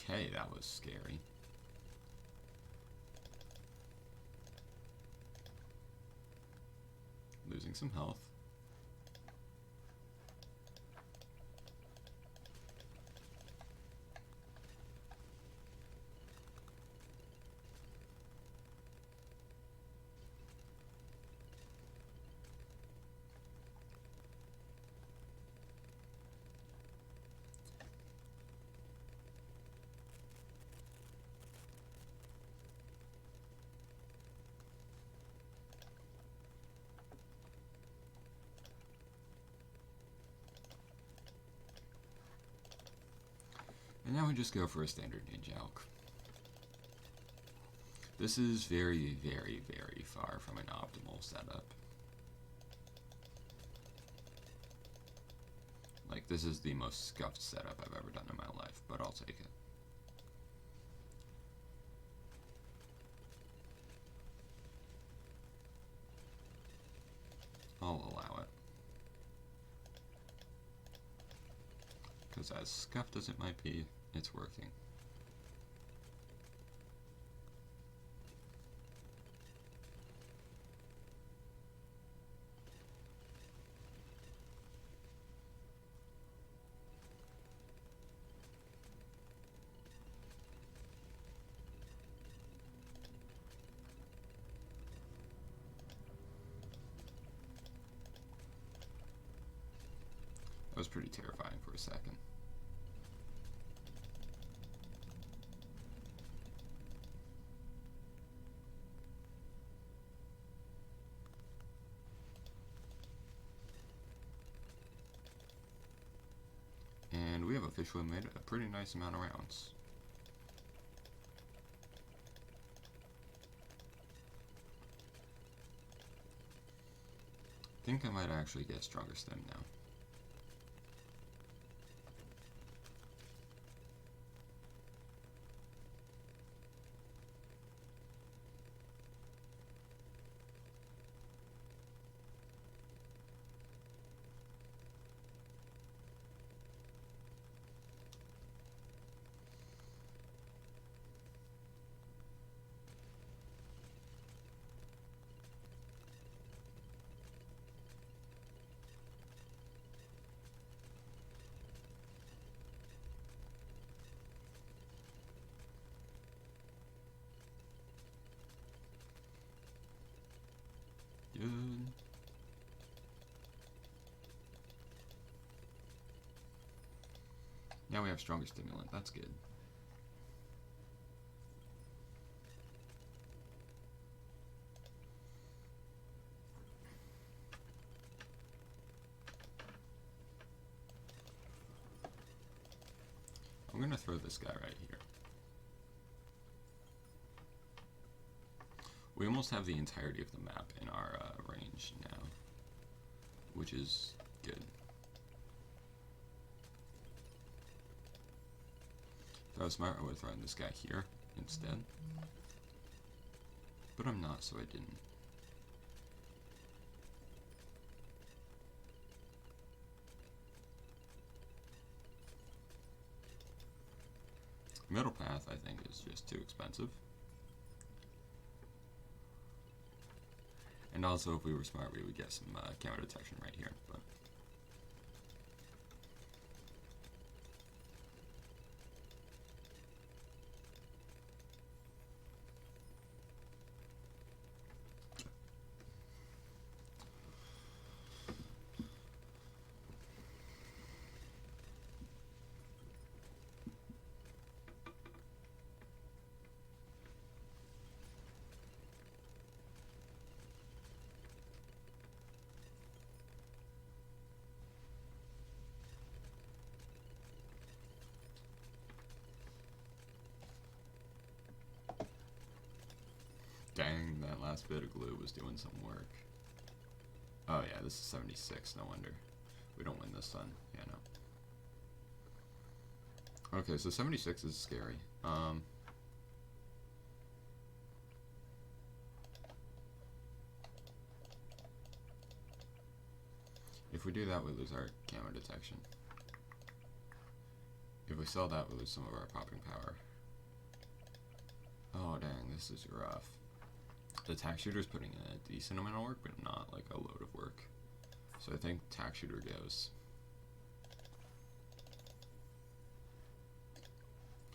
Okay, that was scary. Losing some health. And now we just go for a standard ninja elk. This is very, very, very far from an optimal setup. Like, this is the most scuffed setup I've ever done in my life, but I'll take it. I'll allow it. Because as scuffed as it might be, it's working. That was pretty terrifying for a second. And we have officially made a pretty nice amount of rounds. I think I might actually get stronger stem now. Now we have stronger stimulant. That's good. I'm gonna throw this guy right here. We almost have the entirety of the map in our range now, which is good. If I was smart, I would have thrown this guy here instead. But I'm not, so I didn't. Middle path, I think, is just too expensive. And also, if we were smart, we would get some counter detection right here. But dang, that last bit of glue was doing some work. Oh yeah, this is 76, no wonder. We don't win this one. Yeah, no. Okay, so 76 is scary. If we do that, we lose our camera detection. If we sell that, we lose some of our popping power. Oh dang, this is rough. The tack shooter's putting in a decent amount of work, but not like a load of work. So I think tack shooter goes.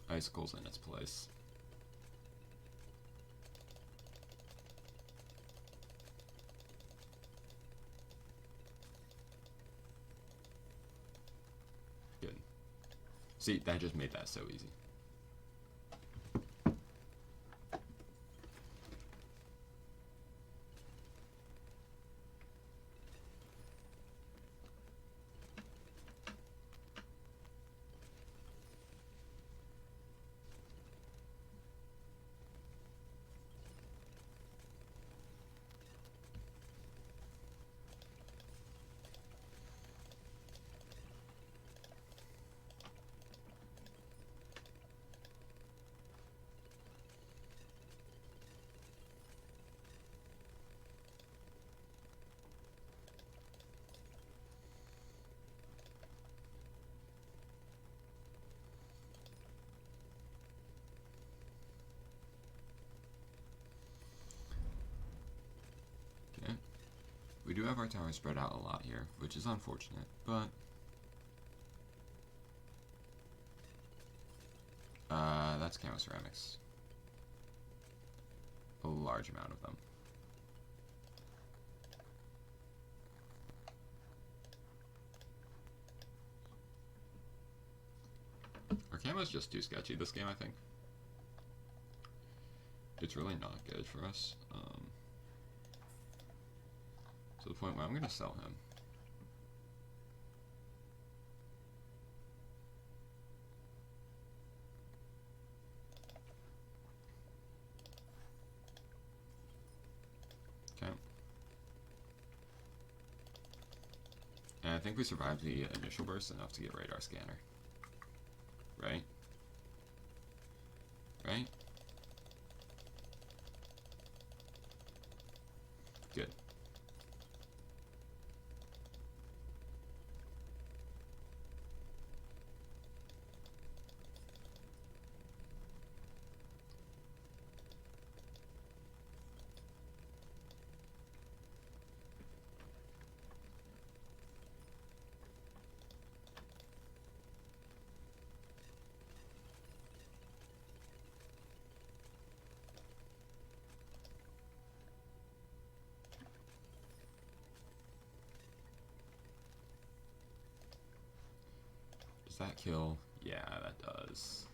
Icicle's in its place. Good. See, that just made that so easy. We do have our towers spread out a lot here, which is unfortunate, but that's camo ceramics. A large amount of them. Our camo is just too sketchy this game, I think. It's really not good for us. To the point where I'm going to sell him. Okay. And I think we survived the initial burst enough to get radar scanner. Right? Right? Good. Does that kill? Yeah, that does.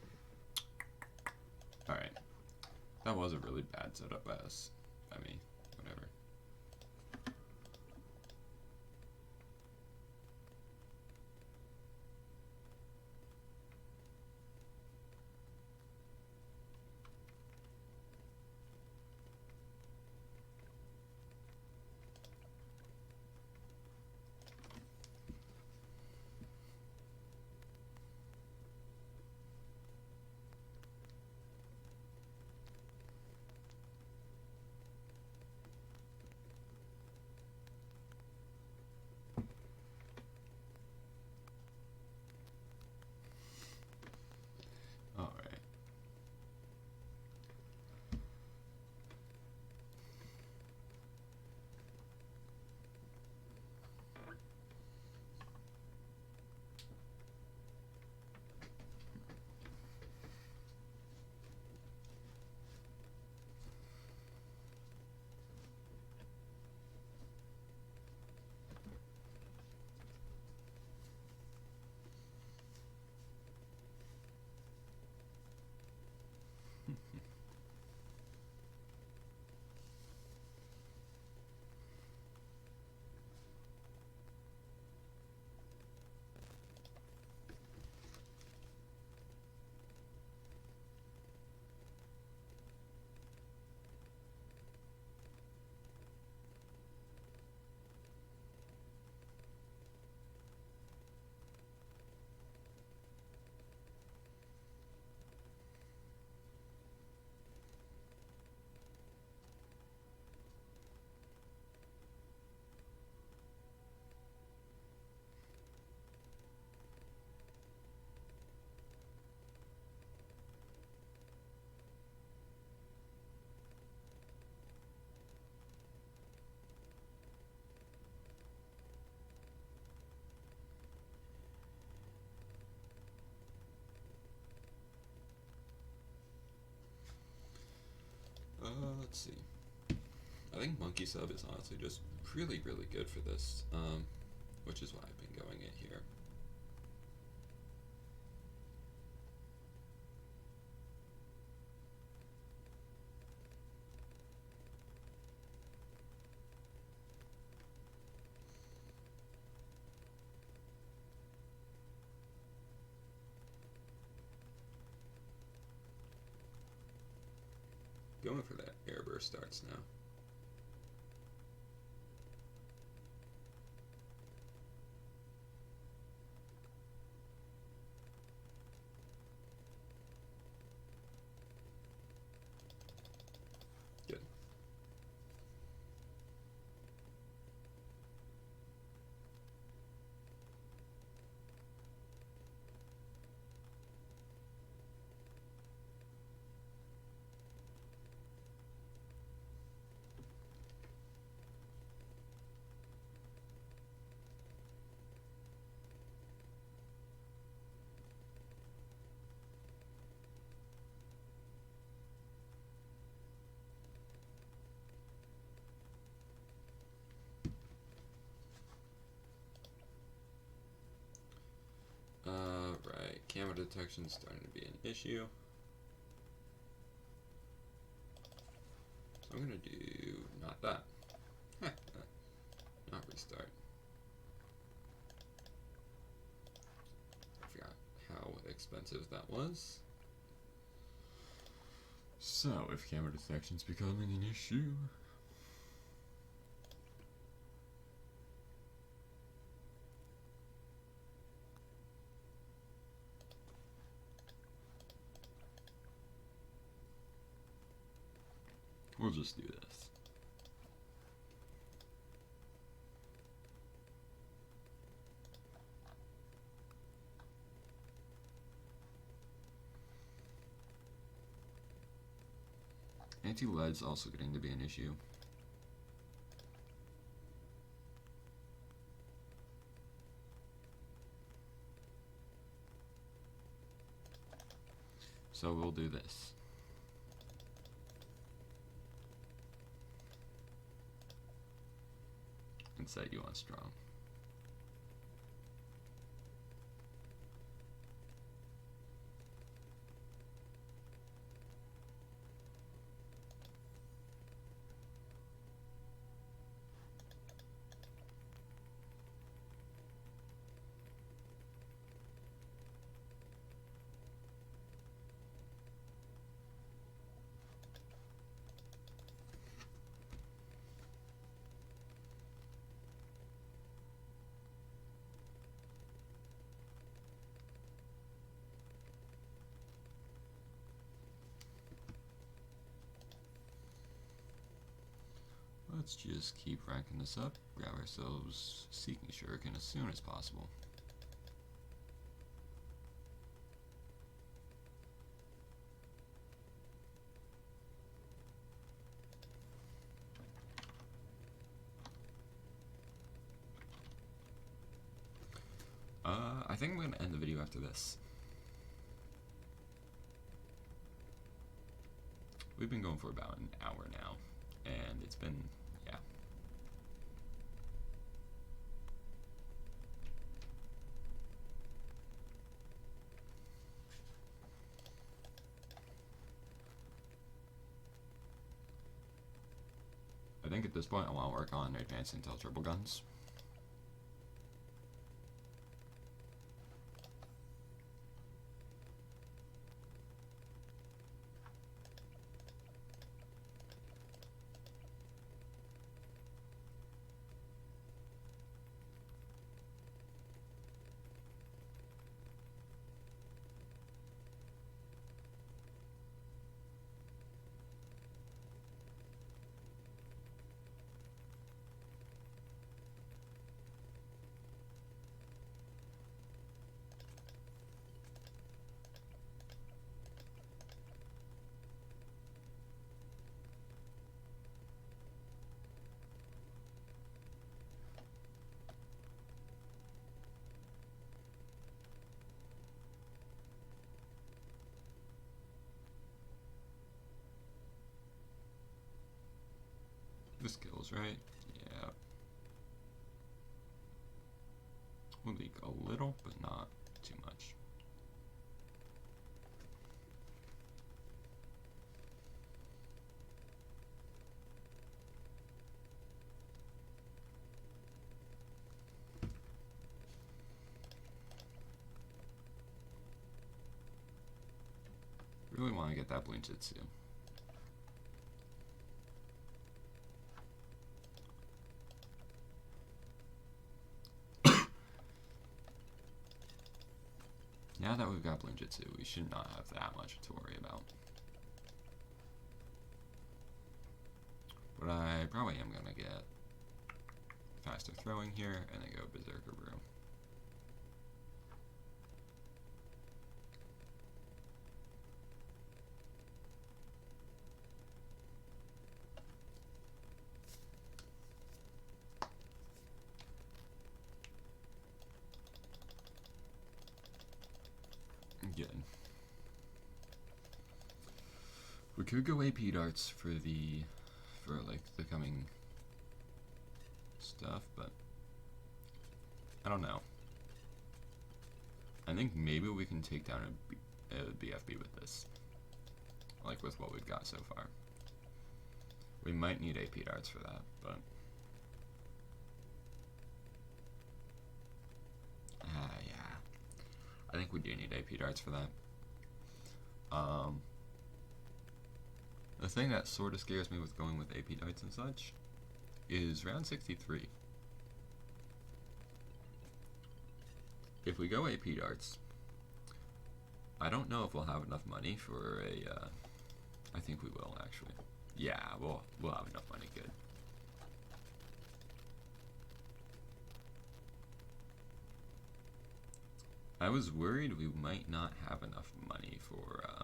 Alright. That was a really bad setup by me. Whatever. Alright. Let's see. I think Monkey Sub is honestly just really, really good for this, which is why I've been going it here. Going for that airburst starts now. Good. Right, camera detection is starting to be an issue. So I'm gonna do not that. Not restart. I forgot how expensive that was. So if camera detection is becoming an issue, we'll just do this. Anti-lead's also getting to be an issue. So we'll do this. And set you on strong. let's just keep ranking this up, grab ourselves Seeking Shuriken as soon as possible. I think I'm going to end the video after this. We've been going for about an hour now, and it's been, yeah. I think at this point I want to work on advanced intel triple guns. The skills, right? Yeah. We'll leak a little, but not too much. Really want to get that Blinjitsu. Now that we've got Blinjitsu, we should not have that much to worry about. But I probably am going to get faster throwing here and then go Berserker Brew. Good. We could go AP darts for like the coming stuff, but I don't know. I think maybe we can take down a BFB with this, like with what we've got so far. We might need AP darts for that, but yeah. I think we do need AP darts for that. The thing that sort of scares me with going with AP darts and such is round 63. If we go AP darts, I don't know if we'll have enough money for a, I think we will actually. Yeah, we'll have enough money, good. I was worried we might not have enough money for a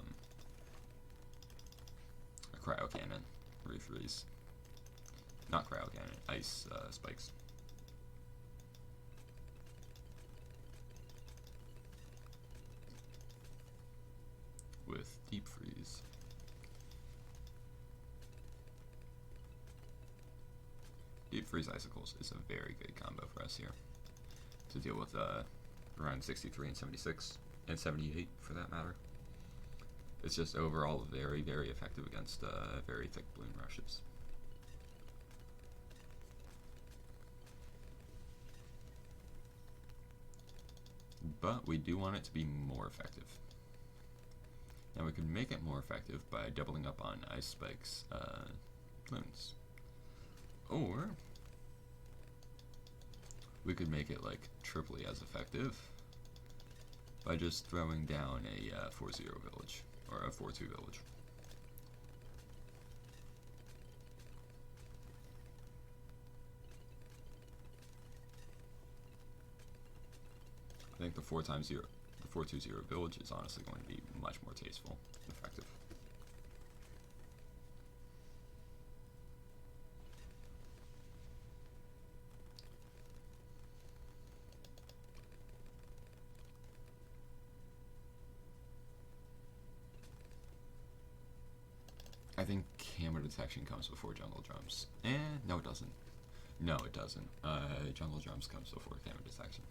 cryo cannon refreeze. Not cryo cannon, ice spikes. With deep freeze. Deep freeze icicles is a very good combo for us here to deal with around 63 and 76 and 78 for that matter. It's just overall very, very effective against very thick balloon rushes. But we do want it to be more effective. Now we can make it more effective by doubling up on ice spikes balloons. Or we could make it like triply as effective by just throwing down a 4-0 village or a 4-2 village. I think the 420 village is honestly going to be much more tasteful and effective. I think camera detection comes before jungle drums. No it doesn't. No it doesn't. Jungle drums comes before camera detection.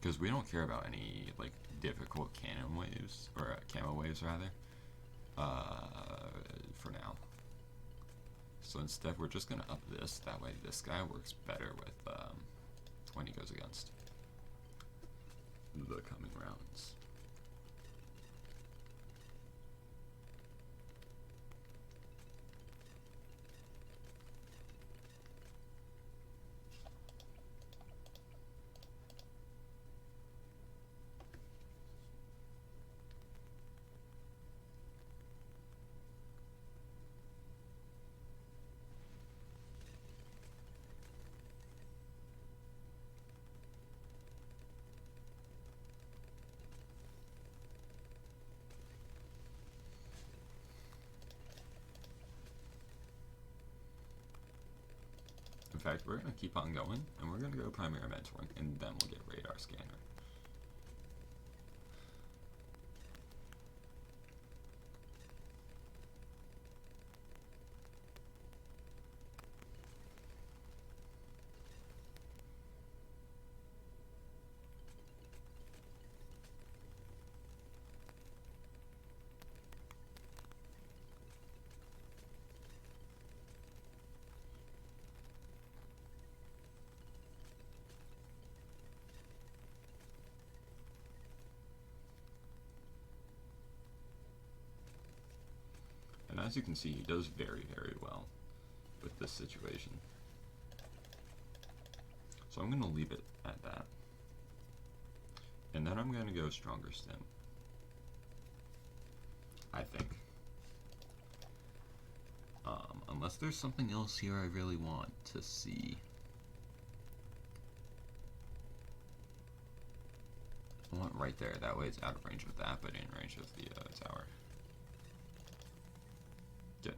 Because we don't care about any like difficult cannon waves, or camo waves rather, for now. So instead we're just gonna up this, that way this guy works better with when he goes against the coming rounds. In fact, we're going to keep on going, and we're going to go primary mentoring, and then we'll get radar scanner. And as you can see, he does very, very well with this situation. So I'm going to leave it at that. And then I'm going to go stronger stim. I think. Unless there's something else here I really want to see. I want right there. That way it's out of range of that, but in range of the tower. Good.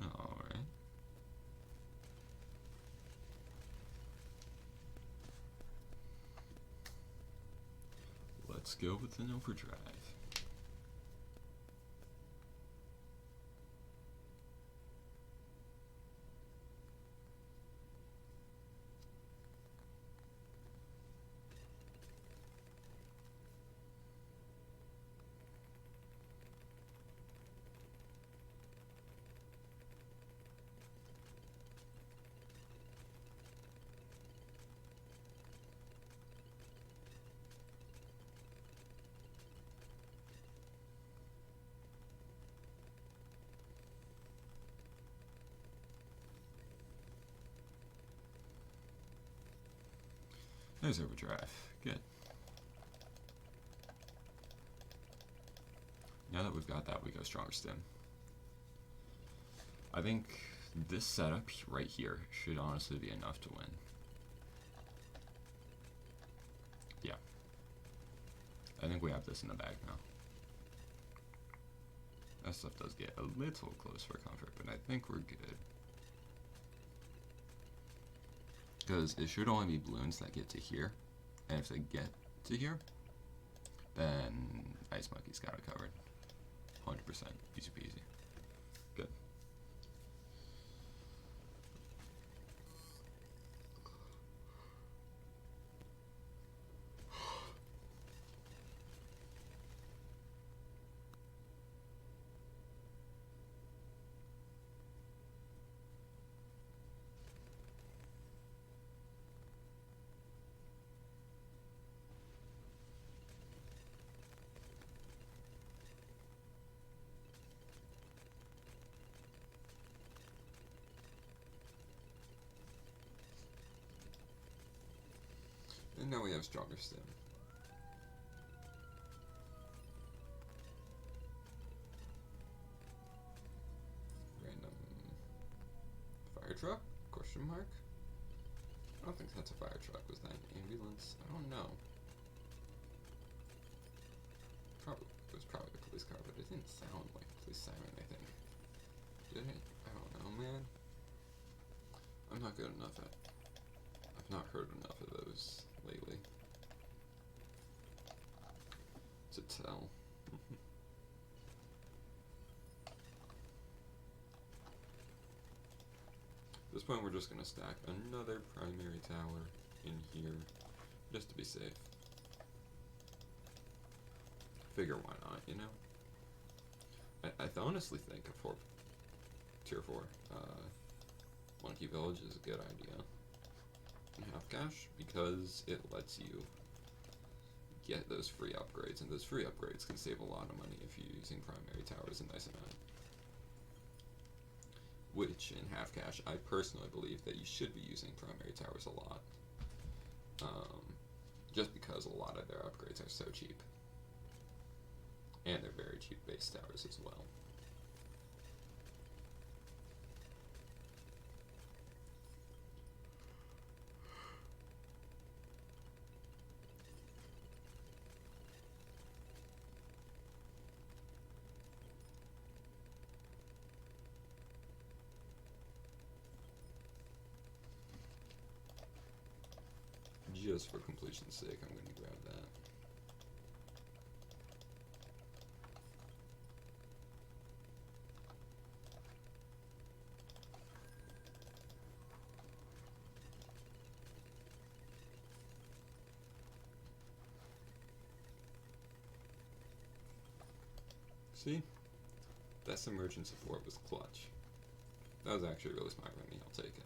Alright. Let's go with an overdrive. There's overdrive. Good. Now that we've got that, we go stronger stim. I think this setup right here should honestly be enough to win. Yeah. I think we have this in the bag now. That stuff does get a little close for comfort, but I think we're good. Because it should only be balloons that get to here, and if they get to here, then Ice Monkey's got it covered. 100%, easy peasy. Good. And now we have stronger stim. Random fire truck? Question mark? I don't think that's a fire truck. Was that an ambulance? I don't know. It was probably a police car, but it didn't sound like a police siren, I think. Did it? I don't know, man. I'm not good enough at... I've not heard enough of those lately to tell. At this point, we're just going to stack another primary tower in here, just to be safe. Figure why not, you know? I honestly think a tier 4 Monkey Village is a good idea in half cash, because it lets you get those free upgrades, and those free upgrades can save a lot of money if you're using primary towers a nice amount. Which, in half cash, I personally believe that you should be using primary towers a lot. Just because a lot of their upgrades are so cheap. And they're very cheap base towers as well. Just for completion's sake, I'm going to grab that. See? That submersion support was clutch. That was actually really smart by me, I'll take it.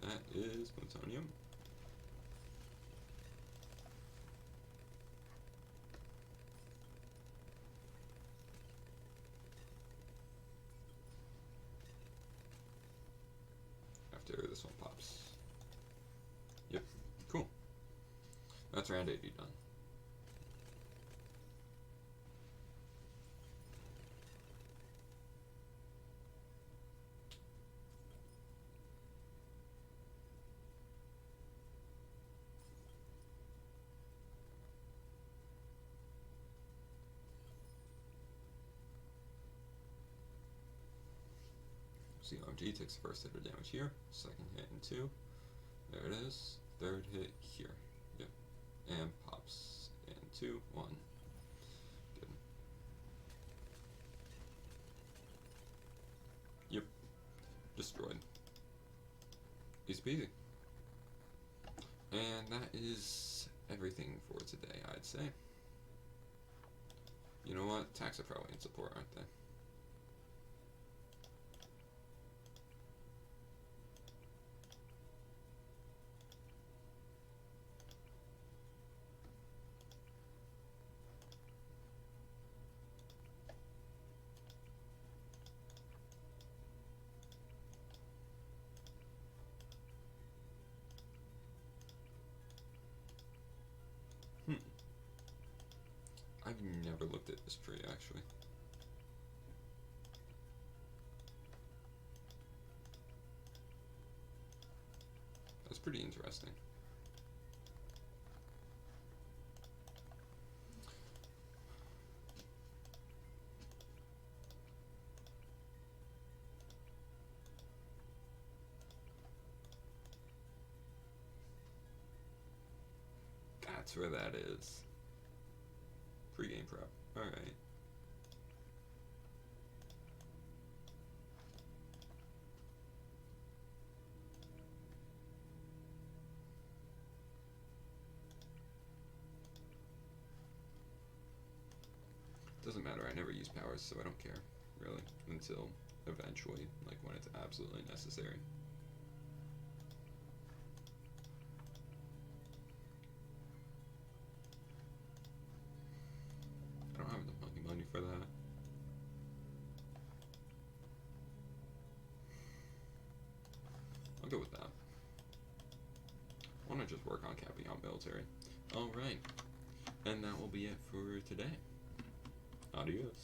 That is plutonium. After this one pops. Yep, cool. That's round 80 done. CRG takes the first hit of damage here, second hit in 2. There it is. Third hit here. Yep. And pops in 2, 1. Good. Yep. Destroyed. Easy peasy. And that is everything for today, I'd say. You know what? Tax are probably in support, aren't they? I've never looked at this tree, actually. That's pretty interesting. That's where that is. Pre-game prep. Alright. Doesn't matter, I never use powers, so I don't care, really, until eventually, like when it's absolutely necessary. I don't have enough money for that. I'll go with that. I want to just work on capping out military. Alright. And that will be it for today. Adios.